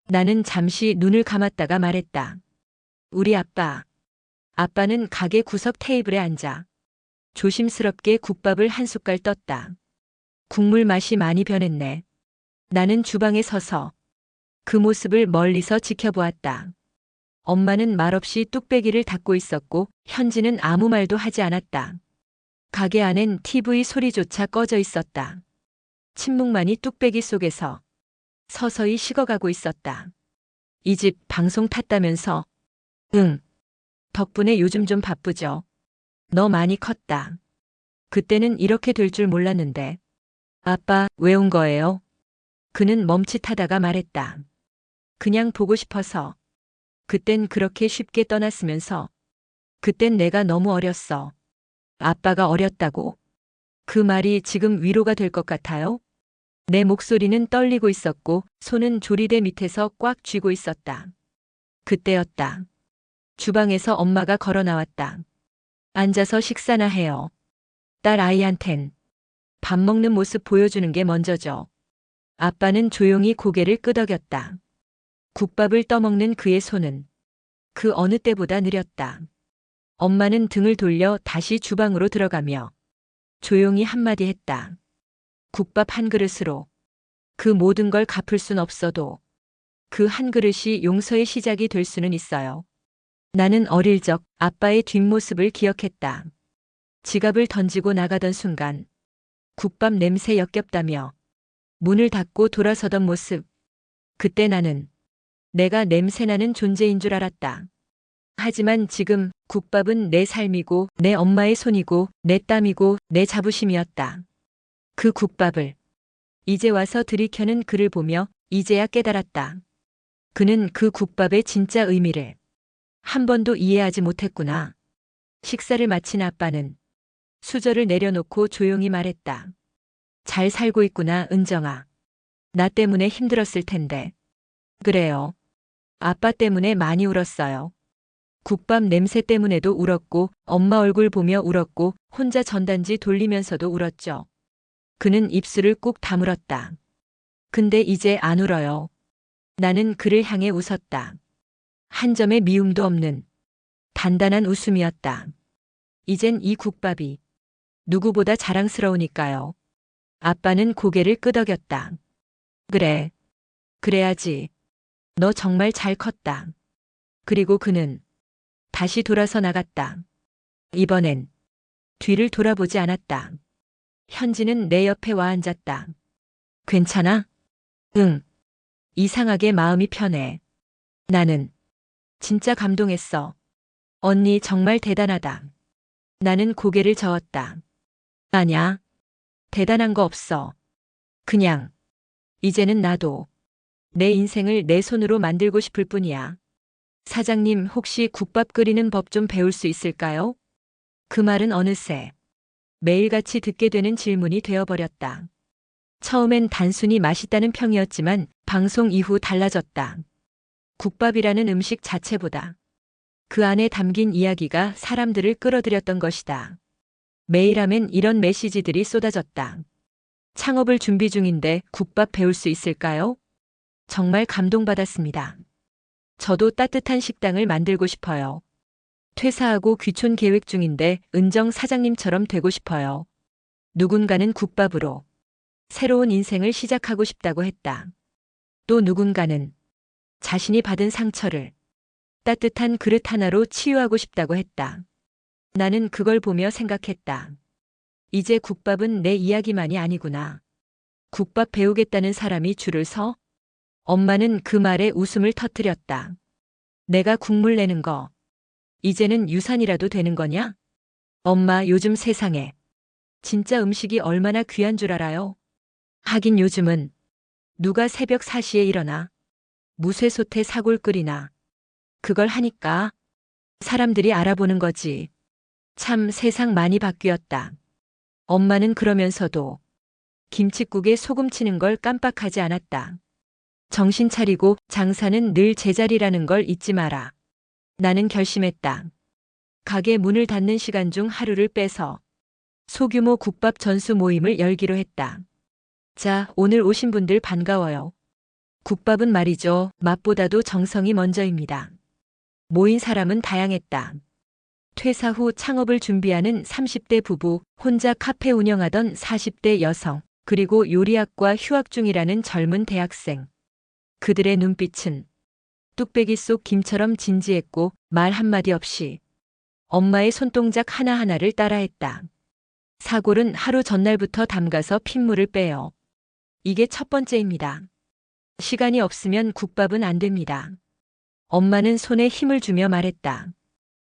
나는 잠시 눈을 감았다가 말했다. 우리 아빠. 아빠는 가게 구석 테이블에 앉아 조심스럽게 국밥을 한 숟갈 떴다. 국물 맛이 많이 변했네. 나는 주방에 서서 그 모습을 멀리서 지켜보았다. 엄마는 말없이 뚝배기를 닫고 있었고 현진은 아무 말도 하지 않았다. 가게 안엔 TV 소리조차 꺼져 있었다. 침묵만이 뚝배기 속에서 서서히 식어가고 있었다. 이 집 방송 탔다면서? 응. 덕분에 요즘 좀 바쁘죠. 너 많이 컸다. 그때는 이렇게 될 줄 몰랐는데. 아빠, 왜 온 거예요? 그는 멈칫하다가 말했다. 그냥 보고 싶어서. 그땐 그렇게 쉽게 떠났으면서. 그땐 내가 너무 어렸어. 아빠가 어렸다고. 그 말이 지금 위로가 될 것 같아요? 내 목소리는 떨리고 있었고 손은 조리대 밑에서 꽉 쥐고 있었다. 그때였다. 주방에서 엄마가 걸어 나왔다. 앉아서 식사나 해요. 딸 아이한텐 밥 먹는 모습 보여주는 게 먼저죠. 아빠는 조용히 고개를 끄덕였다. 국밥을 떠먹는 그의 손은 그 어느 때보다 느렸다. 엄마는 등을 돌려 다시 주방으로 들어가며 조용히 한마디 했다. 국밥 한 그릇으로 그 모든 걸 갚을 순 없어도 그 한 그릇이 용서의 시작이 될 수는 있어요. 나는 어릴 적 아빠의 뒷모습을 기억했다. 지갑을 던지고 나가던 순간 국밥 냄새 역겹다며 문을 닫고 돌아서던 모습. 그때 나는 내가 냄새나는 존재인 줄 알았다. 하지만 지금 국밥은 내 삶이고 내 엄마의 손이고 내 땀이고 내 자부심이었다. 그 국밥을 이제 와서 들이켜는 그를 보며 이제야 깨달았다. 그는 그 국밥의 진짜 의미를 한 번도 이해하지 못했구나. 식사를 마친 아빠는 수저를 내려놓고 조용히 말했다. 잘 살고 있구나, 은정아. 나 때문에 힘들었을 텐데. 그래요. 아빠 때문에 많이 울었어요. 국밥 냄새 때문에도 울었고, 엄마 얼굴 보며 울었고, 혼자 전단지 돌리면서도 울었죠. 그는 입술을 꾹 다물었다. 근데 이제 안 울어요. 나는 그를 향해 웃었다. 한 점의 미움도 없는 단단한 웃음이었다. 이젠 이 국밥이 누구보다 자랑스러우니까요. 아빠는 고개를 끄덕였다. 그래. 그래야지. 너 정말 잘 컸다. 그리고 그는 다시 돌아서 나갔다. 이번엔 뒤를 돌아보지 않았다. 현지는 내 옆에 와 앉았다. 괜찮아? 응. 이상하게 마음이 편해. 나는 진짜 감동했어. 언니 정말 대단하다. 나는 고개를 저었다. 아냐. 대단한 거 없어. 그냥 이제는 나도 내 인생을 내 손으로 만들고 싶을 뿐이야. 사장님 혹시 국밥 끓이는 법 좀 배울 수 있을까요? 그 말은 어느새 매일같이 듣게 되는 질문이 되어버렸다. 처음엔 단순히 맛있다는 평이었지만 방송 이후 달라졌다. 국밥이라는 음식 자체보다 그 안에 담긴 이야기가 사람들을 끌어들였던 것이다. 매일 하면 이런 메시지들이 쏟아졌다. 창업을 준비 중인데 국밥 배울 수 있을까요? 정말 감동받았습니다. 저도 따뜻한 식당을 만들고 싶어요. 퇴사하고 귀촌 계획 중인데 은정 사장님처럼 되고 싶어요. 누군가는 국밥으로 새로운 인생을 시작하고 싶다고 했다. 또 누군가는 자신이 받은 상처를 따뜻한 그릇 하나로 치유하고 싶다고 했다. 나는 그걸 보며 생각했다. 이제 국밥은 내 이야기만이 아니구나. 국밥 배우겠다는 사람이 줄을 서? 엄마는 그 말에 웃음을 터뜨렸다. 내가 국물 내는 거, 이제는 유산이라도 되는 거냐? 엄마 요즘 세상에 진짜 음식이 얼마나 귀한 줄 알아요? 하긴 요즘은 누가 새벽 4시에 일어나 무쇠솥에 사골 끓이나 그걸 하니까 사람들이 알아보는 거지. 참 세상 많이 바뀌었다. 엄마는 그러면서도 김칫국에 소금 치는 걸 깜빡하지 않았다. 정신 차리고 장사는 늘 제자리라는 걸 잊지 마라. 나는 결심했다. 가게 문을 닫는 시간 중 하루를 빼서 소규모 국밥 전수 모임을 열기로 했다. 자, 오늘 오신 분들 반가워요. 국밥은 말이죠. 맛보다도 정성이 먼저입니다. 모인 사람은 다양했다. 퇴사 후 창업을 준비하는 30대 부부, 혼자 카페 운영하던 40대 여성, 그리고 요리학과 휴학 중이라는 젊은 대학생. 그들의 눈빛은 뚝배기 속 김처럼 진지했고 말 한마디 없이 엄마의 손동작 하나하나를 따라했다. 사골은 하루 전날부터 담가서 핏물을 빼요. 이게 첫 번째입니다. 시간이 없으면 국밥은 안 됩니다. 엄마는 손에 힘을 주며 말했다.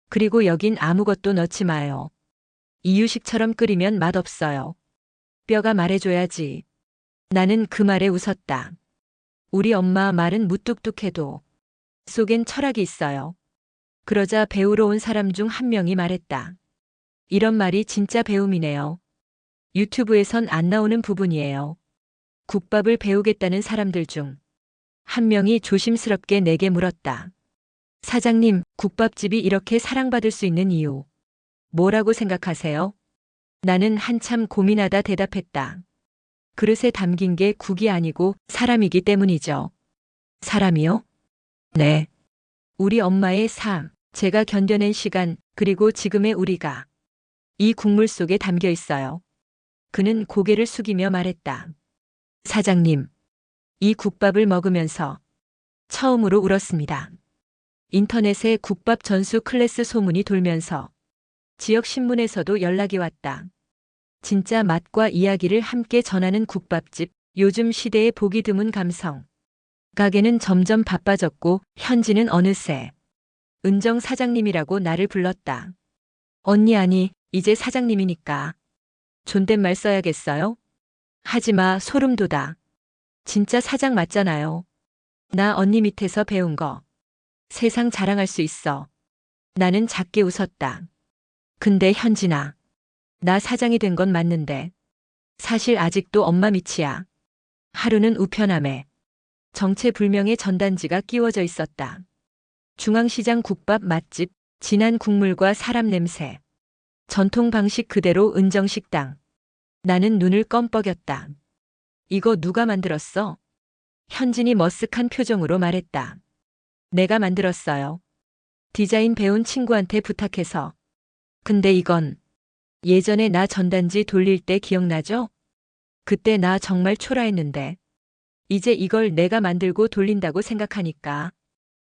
그리고 여긴 아무것도 넣지 마요. 이유식처럼 끓이면 맛없어요. 뼈가 말해줘야지. 나는 그 말에 웃었다. 우리 엄마 말은 무뚝뚝해도 속엔 철학이 있어요. 그러자 배우러 온 사람 중 한 명이 말했다. 이런 말이 진짜 배움이네요. 유튜브에선 안 나오는 부분이에요. 국밥을 배우겠다는 사람들 중 한 명이 조심스럽게 내게 물었다. 사장님, 국밥집이 이렇게 사랑받을 수 있는 이유 뭐라고 생각하세요? 나는 한참 고민하다 대답했다. 그릇에 담긴 게 국이 아니고 사람이기 때문이죠. 사람이요? 네. 우리 엄마의 삶, 제가 견뎌낸 시간, 그리고 지금의 우리가 이 국물 속에 담겨 있어요. 그는 고개를 숙이며 말했다. 사장님, 이 국밥을 먹으면서 처음으로 울었습니다. 인터넷에 국밥 전수 클래스 소문이 돌면서 지역 신문에서도 연락이 왔다. 진짜 맛과 이야기를 함께 전하는 국밥집, 요즘 시대에 보기 드문 감성. 가게는 점점 바빠졌고 현지는 어느새 은정 사장님이라고 나를 불렀다. 언니 아니, 이제 사장님이니까 존댓말 써야겠어요? 하지마, 소름 돋아. 진짜 사장 맞잖아요. 나 언니 밑에서 배운 거 세상 자랑할 수 있어. 나는 작게 웃었다. 근데 현진아, 나 사장이 된 건 맞는데 사실 아직도 엄마 밑이야. 하루는 우편함에 정체불명의 전단지가 끼워져 있었다. 중앙시장 국밥 맛집, 진한 국물과 사람 냄새. 전통 방식 그대로 은정식당. 나는 눈을 껌뻑였다. 이거 누가 만들었어? 현진이 머쓱한 표정으로 말했다. 내가 만들었어요. 디자인 배운 친구한테 부탁해서. 근데 이건 예전에 나 전단지 돌릴 때 기억나죠? 그때 나 정말 초라했는데. 이제 이걸 내가 만들고 돌린다고 생각하니까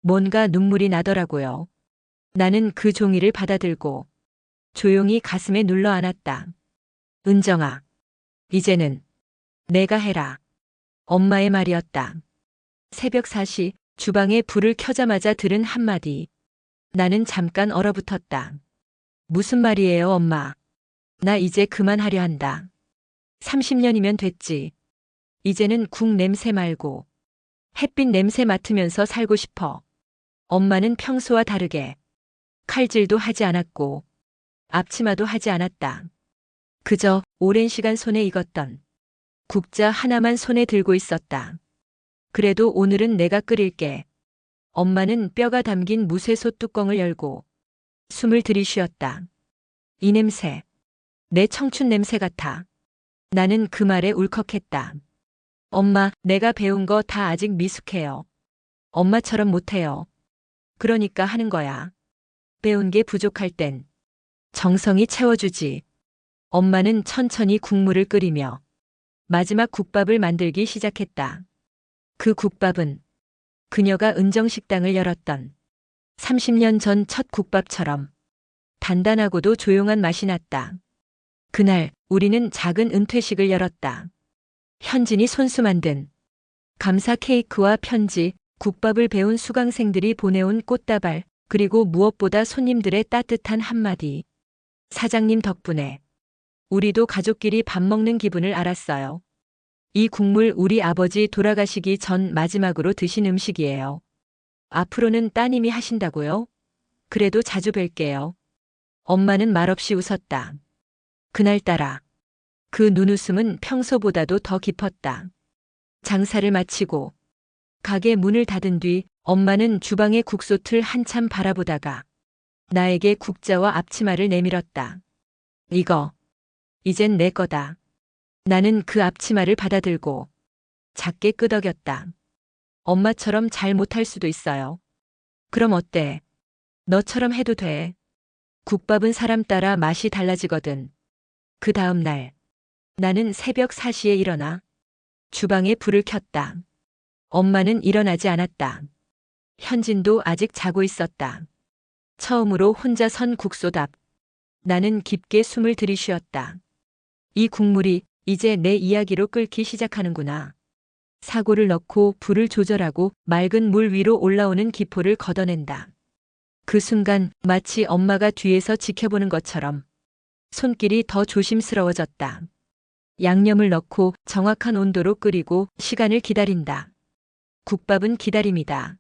뭔가 눈물이 나더라고요. 나는 그 종이를 받아들고 조용히 가슴에 눌러 안았다. 은정아, 이제는 내가 해라. 엄마의 말이었다. 새벽 4시 주방에 불을 켜자마자 들은 한마디. 나는 잠깐 얼어붙었다. 무슨 말이에요, 엄마? 나 이제 그만하려 한다. 30년이면 됐지. 이제는 국 냄새 말고 햇빛 냄새 맡으면서 살고 싶어. 엄마는 평소와 다르게 칼질도 하지 않았고 앞치마도 하지 않았다. 그저 오랜 시간 손에 익었던 국자 하나만 손에 들고 있었다. 그래도 오늘은 내가 끓일게. 엄마는 뼈가 담긴 무쇠솥 뚜껑을 열고 숨을 들이쉬었다. 이 냄새, 내 청춘 냄새 같아. 나는 그 말에 울컥했다. 엄마, 내가 배운 거 다 아직 미숙해요. 엄마처럼 못해요. 그러니까 하는 거야. 배운 게 부족할 땐 정성이 채워주지. 엄마는 천천히 국물을 끓이며 마지막 국밥을 만들기 시작했다. 그 국밥은 그녀가 은정식당을 열었던 30년 전 첫 국밥처럼 단단하고도 조용한 맛이 났다. 그날 우리는 작은 은퇴식을 열었다. 현진이 손수 만든 감사 케이크와 편지, 국밥을 배운 수강생들이 보내온 꽃다발, 그리고 무엇보다 손님들의 따뜻한 한마디. 사장님 덕분에 우리도 가족끼리 밥 먹는 기분을 알았어요. 이 국물 우리 아버지 돌아가시기 전 마지막으로 드신 음식이에요. 앞으로는 따님이 하신다고요? 그래도 자주 뵐게요. 엄마는 말없이 웃었다. 그날따라 그 눈웃음은 평소보다도 더 깊었다. 장사를 마치고 가게 문을 닫은 뒤 엄마는 주방의 국솥을 한참 바라보다가 나에게 국자와 앞치마를 내밀었다. 이거, 이젠 내 거다. 나는 그 앞치마를 받아들고 작게 끄덕였다. 엄마처럼 잘 못할 수도 있어요. 그럼 어때? 너처럼 해도 돼. 국밥은 사람 따라 맛이 달라지거든. 그 다음 날, 나는 새벽 4시에 일어나 주방에 불을 켰다. 엄마는 일어나지 않았다. 현진도 아직 자고 있었다. 처음으로 혼자 선 국솥 앞. 나는 깊게 숨을 들이쉬었다. 이 국물이 이제 내 이야기로 끓기 시작하는구나. 사고를 넣고 불을 조절하고 맑은 물 위로 올라오는 기포를 걷어낸다. 그 순간 마치 엄마가 뒤에서 지켜보는 것처럼 손길이 더 조심스러워졌다. 양념을 넣고 정확한 온도로 끓이고 시간을 기다린다. 국밥은 기다림이다.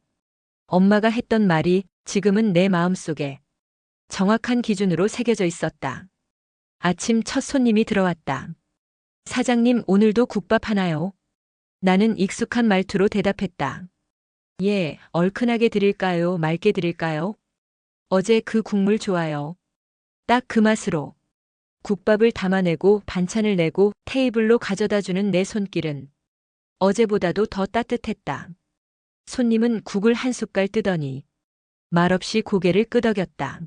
엄마가 했던 말이 지금은 내 마음속에 정확한 기준으로 새겨져 있었다. 아침 첫 손님이 들어왔다. 사장님, 오늘도 국밥 하나요? 나는 익숙한 말투로 대답했다. 예, 얼큰하게 드릴까요? 맑게 드릴까요? 어제 그 국물 좋아요. 딱 그 맛으로. 국밥을 담아내고 반찬을 내고 테이블로 가져다주는 내 손길은 어제보다도 더 따뜻했다. 손님은 국을 한 숟갈 뜨더니 말없이 고개를 끄덕였다.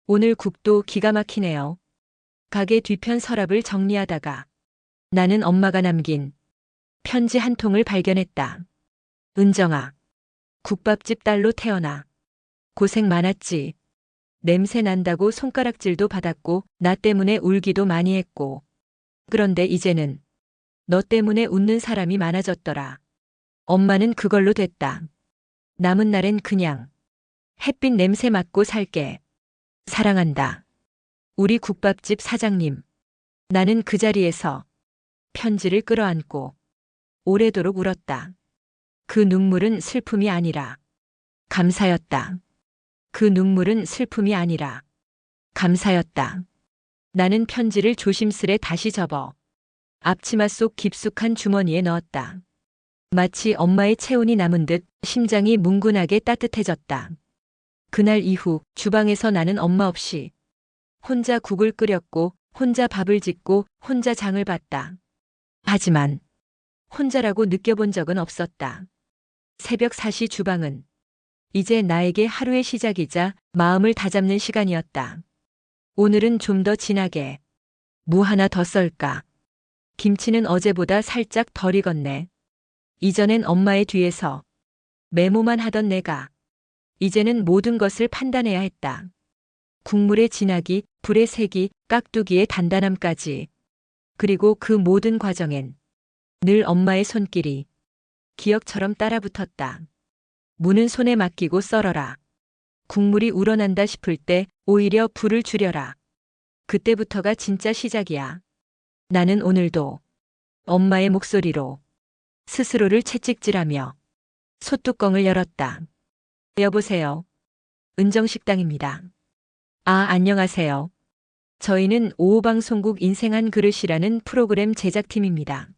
오늘 국도 기가 막히네요. 가게 뒤편 서랍을 정리하다가 나는 엄마가 남긴 편지 한 통을 발견했다. 은정아, 국밥집 딸로 태어나 고생 많았지. 냄새 난다고 손가락질도 받았고 나 때문에 울기도 많이 했고. 그런데 이제는 너 때문에 웃는 사람이 많아졌더라. 엄마는 그걸로 됐다. 남은 날엔 그냥 햇빛 냄새 맡고 살게. 사랑한다. 우리 국밥집 사장님. 나는 그 자리에서 편지를 끌어안고 오래도록 울었다. 그 눈물은 슬픔이 아니라 감사였다. 그 눈물은 슬픔이 아니라 감사였다. 나는 편지를 조심스레 다시 접어 앞치마 속 깊숙한 주머니에 넣었다. 마치 엄마의 체온이 남은 듯 심장이 뭉근하게 따뜻해졌다. 그날 이후 주방에서 나는 엄마 없이 혼자 국을 끓였고 혼자 밥을 짓고 혼자 장을 봤다. 하지만 혼자라고 느껴본 적은 없었다. 새벽 4시 주방은 이제 나에게 하루의 시작이자 마음을 다잡는 시간이었다. 오늘은 좀 더 진하게 무 하나 더 썰까? 김치는 어제보다 살짝 덜 익었네. 이전엔 엄마의 뒤에서 메모만 하던 내가 이제는 모든 것을 판단해야 했다. 국물의 진하기, 불의 색이, 깍두기의 단단함까지. 그리고 그 모든 과정엔 늘 엄마의 손길이 기억처럼 따라붙었다. 무는 손에 맡기고 썰어라. 국물이 우러난다 싶을 때 오히려 불을 줄여라. 그때부터가 진짜 시작이야. 나는 오늘도 엄마의 목소리로 스스로를 채찍질하며 솥뚜껑을 열었다. 여보세요. 은정식당입니다. 아, 안녕하세요. 저희는 오후방송국 인생 한 그릇이라는 프로그램 제작팀입니다.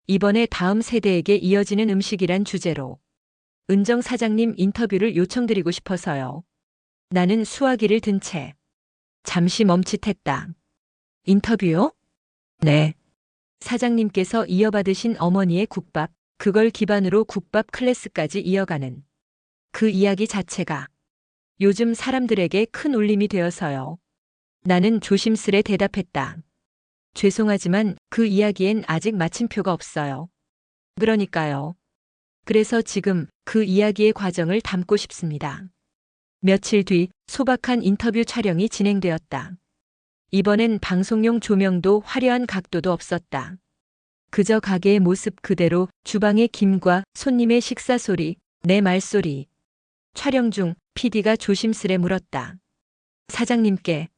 이번에 다음 세대에게 이어지는 음식이란 주제로 은정 사장님 인터뷰를 요청드리고 싶어서요. 나는 수화기를 든 채 잠시 멈칫했다. 인터뷰요? 네. 사장님께서 이어받으신 어머니의 국밥, 그걸 기반으로 국밥 클래스까지 이어가는 그 이야기 자체가 요즘 사람들에게 큰 울림이 되어서요. 나는 조심스레 대답했다. 죄송하지만 그 이야기엔 아직 마침표가 없어요. 그러니까요. 그래서 지금 그 이야기의 과정을 담고 싶습니다. 며칠 뒤 소박한 인터뷰 촬영이 진행되었다. 이번엔 방송용 조명도 화려한 각도도 없었다. 그저 가게의 모습 그대로 주방의 김과 손님의 식사 소리, 내 말소리. 촬영 중 PD가 조심스레 물었다. 사장님께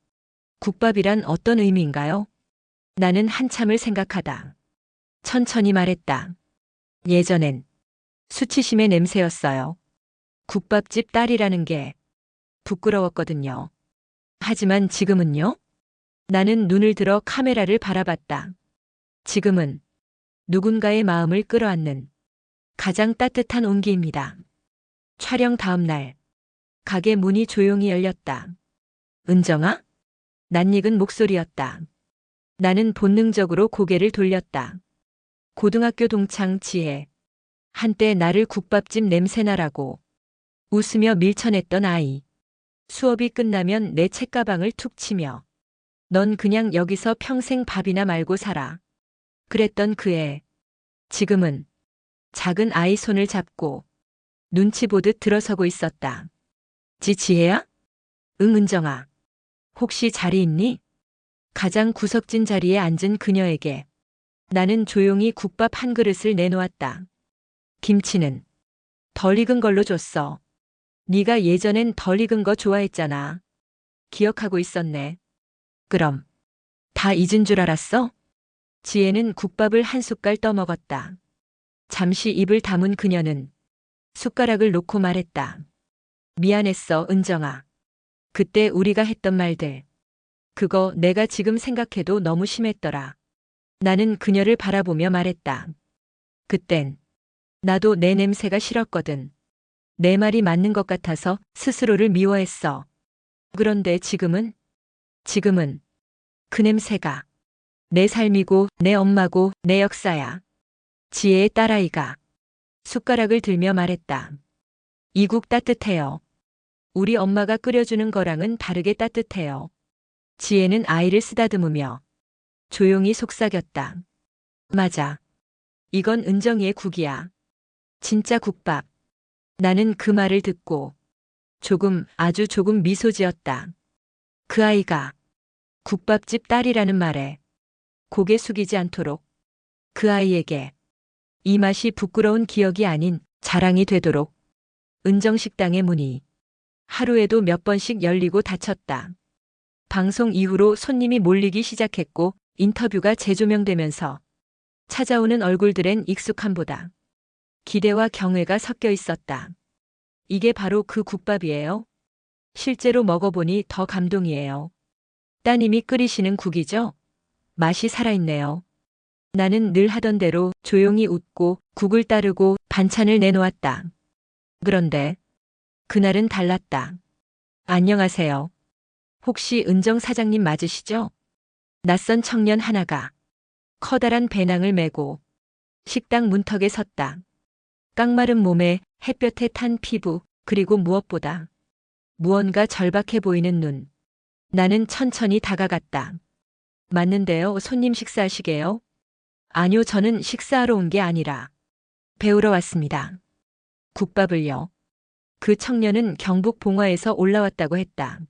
국밥이란 어떤 의미인가요? 나는 한참을 생각하다 천천히 말했다. 예전엔 수치심의 냄새였어요. 국밥집 딸이라는 게 부끄러웠거든요. 하지만 지금은요? 나는 눈을 들어 카메라를 바라봤다. 지금은 누군가의 마음을 끌어안는 가장 따뜻한 온기입니다. 촬영 다음 날, 가게 문이 조용히 열렸다. 은정아? 낯익은 목소리였다. 나는 본능적으로 고개를 돌렸다. 고등학교 동창 지혜. 한때 나를 국밥집 냄새나라고 웃으며 밀쳐냈던 아이. 수업이 끝나면 내 책가방을 툭 치며 넌 그냥 여기서 평생 밥이나 말고 살아. 그랬던 그 애. 지금은 작은 아이 손을 잡고 눈치 보듯 들어서고 있었다. 지혜야? 응, 은정아. 혹시 자리 있니? 가장 구석진 자리에 앉은 그녀에게 나는 조용히 국밥 한 그릇을 내놓았다. 김치는 덜 익은 걸로 줬어. 네가 예전엔 덜 익은 거 좋아했잖아. 기억하고 있었네. 그럼 다 잊은 줄 알았어? 지혜는 국밥을 한 숟갈 떠먹었다. 잠시 입을 다문 그녀는 숟가락을 놓고 말했다. 미안했어, 은정아. 그때 우리가 했던 말들. 그거 내가 지금 생각해도 너무 심했더라. 나는 그녀를 바라보며 말했다. 그땐 나도 내 냄새가 싫었거든. 내 말이 맞는 것 같아서 스스로를 미워했어. 그런데 지금은 그 냄새가 내 삶이고 내 엄마고 내 역사야. 지혜의 딸아이가 숟가락을 들며 말했다. 이 국 따뜻해요. 우리 엄마가 끓여주는 거랑은 다르게 따뜻해요. 지혜는 아이를 쓰다듬으며 조용히 속삭였다. 맞아. 이건 은정이의 국이야. 진짜 국밥. 나는 그 말을 듣고 아주 조금 미소 지었다. 그 아이가 국밥집 딸이라는 말에 고개 숙이지 않도록 그 아이에게 이 맛이 부끄러운 기억이 아닌 자랑이 되도록 은정식당의 문이 하루에도 몇 번씩 열리고 닫혔다. 방송 이후로 손님이 몰리기 시작했고 인터뷰가 재조명되면서 찾아오는 얼굴들엔 익숙함보다 기대와 경외가 섞여 있었다. 이게 바로 그 국밥이에요. 실제로 먹어보니 더 감동이에요. 따님이 끓이시는 국이죠? 맛이 살아있네요. 나는 늘 하던 대로 조용히 웃고 국을 따르고 반찬을 내놓았다. 그런데 그날은 달랐다. 안녕하세요. 혹시 은정 사장님 맞으시죠? 낯선 청년 하나가 커다란 배낭을 메고 식당 문턱에 섰다. 깡마른 몸에 햇볕에 탄 피부, 그리고 무엇보다 무언가 절박해 보이는 눈. 나는 천천히 다가갔다. 맞는데요, 손님 식사하시게요? 아니요, 저는 식사하러 온 게 아니라 배우러 왔습니다. 국밥을요. 그 청년은 경북 봉화에서 올라왔다고 했다.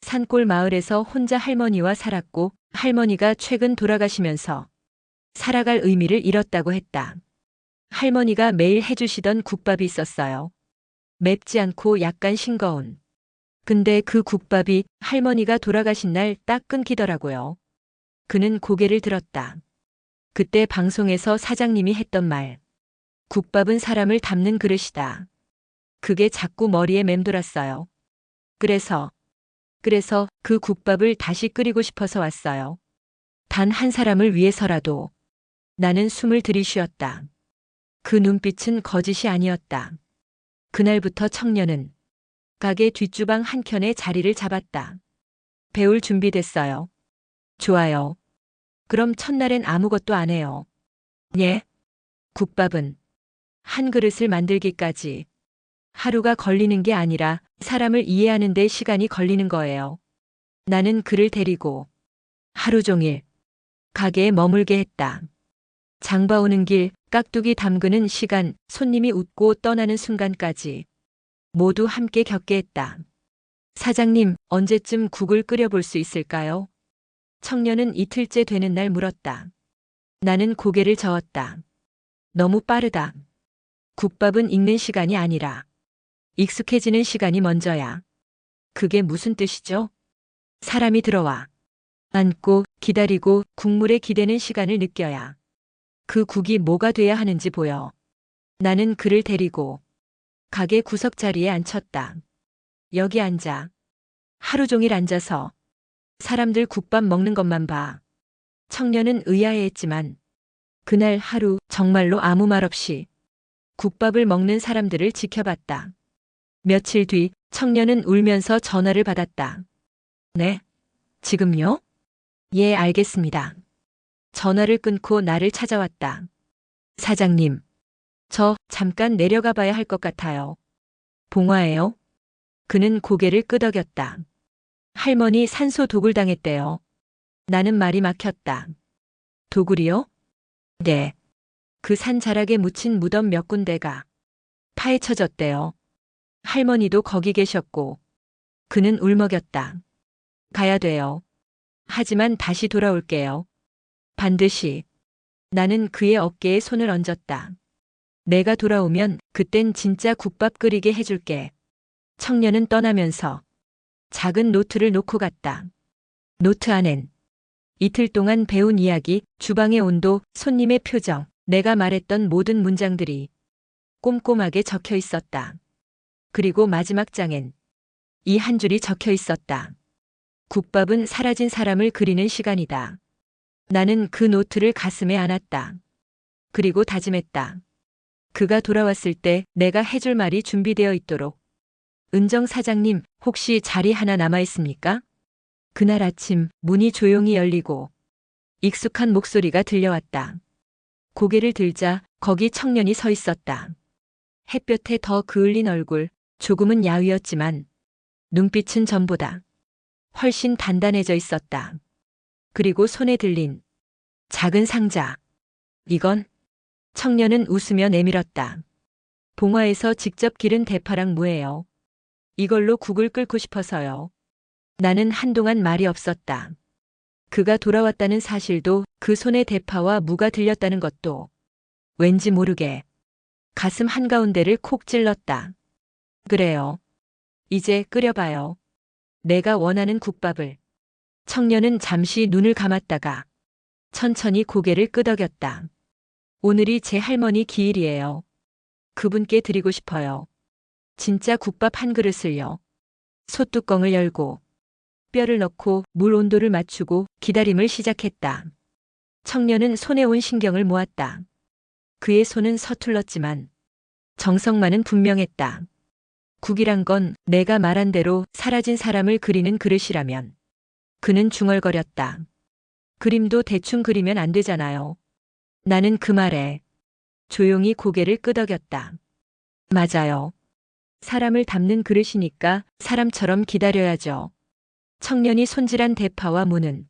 산골 마을에서 혼자 할머니와 살았고 할머니가 최근 돌아가시면서 살아갈 의미를 잃었다고 했다. 할머니가 매일 해주시던 국밥이 있었어요. 맵지 않고 약간 싱거운. 근데 그 국밥이 할머니가 돌아가신 날 딱 끊기더라고요. 그는 고개를 들었다. 그때 방송에서 사장님이 했던 말. 국밥은 사람을 담는 그릇이다. 그게 자꾸 머리에 맴돌았어요. 그래서 그 국밥을 다시 끓이고 싶어서 왔어요. 단 한 사람을 위해서라도. 나는 숨을 들이쉬었다. 그 눈빛은 거짓이 아니었다. 그날부터 청년은 가게 뒷주방 한켠에 자리를 잡았다. 배울 준비됐어요. 좋아요. 그럼 첫날엔 아무것도 안 해요. 예? 국밥은 한 그릇을 만들기까지 하루가 걸리는 게 아니라 사람을 이해하는 데 시간이 걸리는 거예요. 나는 그를 데리고 하루 종일 가게에 머물게 했다. 장 봐오는 길, 깍두기 담그는 시간, 손님이 웃고 떠나는 순간까지 모두 함께 겪게 했다. 사장님, 언제쯤 국을 끓여볼 수 있을까요? 청년은 이틀째 되는 날 물었다. 나는 고개를 저었다. 너무 빠르다. 국밥은 익는 시간이 아니라 익숙해지는 시간이 먼저야. 그게 무슨 뜻이죠? 사람이 들어와 앉고 기다리고 국물에 기대는 시간을 느껴야 그 국이 뭐가 돼야 하는지 보여. 나는 그를 데리고 가게 구석자리에 앉혔다. 여기 앉아. 하루 종일 앉아서 사람들 국밥 먹는 것만 봐. 청년은 의아해했지만 그날 하루 정말로 아무 말 없이 국밥을 먹는 사람들을 지켜봤다. 며칠 뒤 청년은 울면서 전화를 받았다. 네? 지금요? 예, 알겠습니다. 전화를 끊고 나를 찾아왔다. 사장님, 저 잠깐 내려가 봐야 할 것 같아요. 봉화예요? 그는 고개를 끄덕였다. 할머니 산소 도굴 당했대요. 나는 말이 막혔다. 도굴이요? 네. 그 산 자락에 묻힌 무덤 몇 군데가 파헤쳐졌대요. 할머니도 거기 계셨고. 그는 울먹였다. 가야 돼요. 하지만 다시 돌아올게요. 반드시. 나는 그의 어깨에 손을 얹었다. 내가 돌아오면 그땐 진짜 국밥 끓이게 해줄게. 청년은 떠나면서 작은 노트를 놓고 갔다. 노트 안엔 이틀 동안 배운 이야기, 주방의 온도, 손님의 표정, 내가 말했던 모든 문장들이 꼼꼼하게 적혀 있었다. 그리고 마지막 장엔 이 한 줄이 적혀 있었다. 국밥은 사라진 사람을 그리는 시간이다. 나는 그 노트를 가슴에 안았다. 그리고 다짐했다. 그가 돌아왔을 때 내가 해줄 말이 준비되어 있도록. 은정 사장님, 혹시 자리 하나 남아 있습니까? 그날 아침 문이 조용히 열리고 익숙한 목소리가 들려왔다. 고개를 들자 거기 청년이 서 있었다. 햇볕에 더 그을린 얼굴, 조금은 야위었지만 눈빛은 전보다 훨씬 단단해져 있었다. 그리고 손에 들린 작은 상자. 이건? 청년은 웃으며 내밀었다. 봉화에서 직접 기른 대파랑 무예요. 이걸로 국을 끓고 싶어서요. 나는 한동안 말이 없었다. 그가 돌아왔다는 사실도 그 손에 대파와 무가 들렸다는 것도 왠지 모르게 가슴 한가운데를 콕 찔렀다. 그래요. 이제 끓여봐요. 내가 원하는 국밥을. 청년은 잠시 눈을 감았다가 천천히 고개를 끄덕였다. 오늘이 제 할머니 기일이에요. 그분께 드리고 싶어요. 진짜 국밥 한 그릇을요. 솥뚜껑을 열고 뼈를 넣고 물 온도를 맞추고 기다림을 시작했다. 청년은 손에 온 신경을 모았다. 그의 손은 서툴렀지만 정성만은 분명했다. 국이란 건 내가 말한 대로 사라진 사람을 그리는 그릇이라면. 그는 중얼거렸다. 그림도 대충 그리면 안 되잖아요. 나는 그 말에 조용히 고개를 끄덕였다. 맞아요. 사람을 담는 그릇이니까 사람처럼 기다려야죠. 청년이 손질한 대파와 무는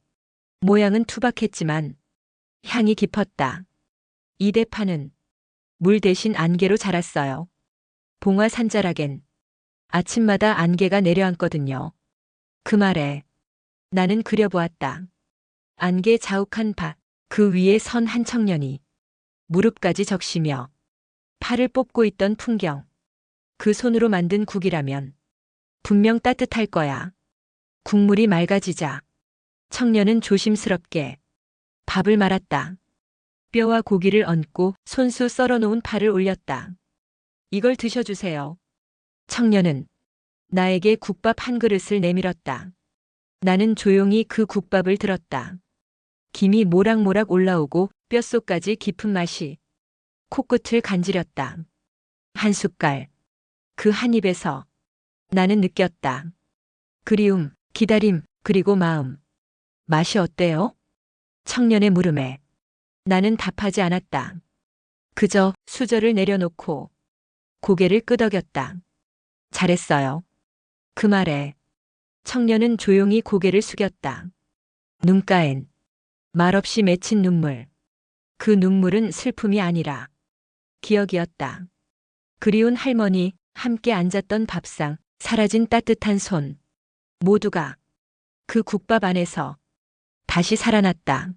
모양은 투박했지만 향이 깊었다. 이 대파는 물 대신 안개로 자랐어요. 봉화 산자락엔 아침마다 안개가 내려앉거든요. 그 말에 나는 그려보았다. 안개 자욱한 밭, 그 위에 선 한 청년이 무릎까지 적시며 팔을 뽑고 있던 풍경. 그 손으로 만든 국이라면 분명 따뜻할 거야. 국물이 맑아지자 청년은 조심스럽게 밥을 말았다. 뼈와 고기를 얹고 손수 썰어놓은 파를 올렸다. 이걸 드셔주세요. 청년은 나에게 국밥 한 그릇을 내밀었다. 나는 조용히 그 국밥을 들었다. 김이 모락모락 올라오고 뼛속까지 깊은 맛이 코끝을 간지렸다. 한 숟갈, 그 한 입에서 나는 느꼈다. 그리움, 기다림, 그리고 마음. 맛이 어때요? 청년의 물음에 나는 답하지 않았다. 그저 수저를 내려놓고 고개를 끄덕였다. 잘했어요. 그 말에 청년은 조용히 고개를 숙였다. 눈가엔 말없이 맺힌 눈물. 그 눈물은 슬픔이 아니라 기억이었다. 그리운 할머니, 함께 앉았던 밥상, 사라진 따뜻한 손. 모두가 그 국밥 안에서 다시 살아났다.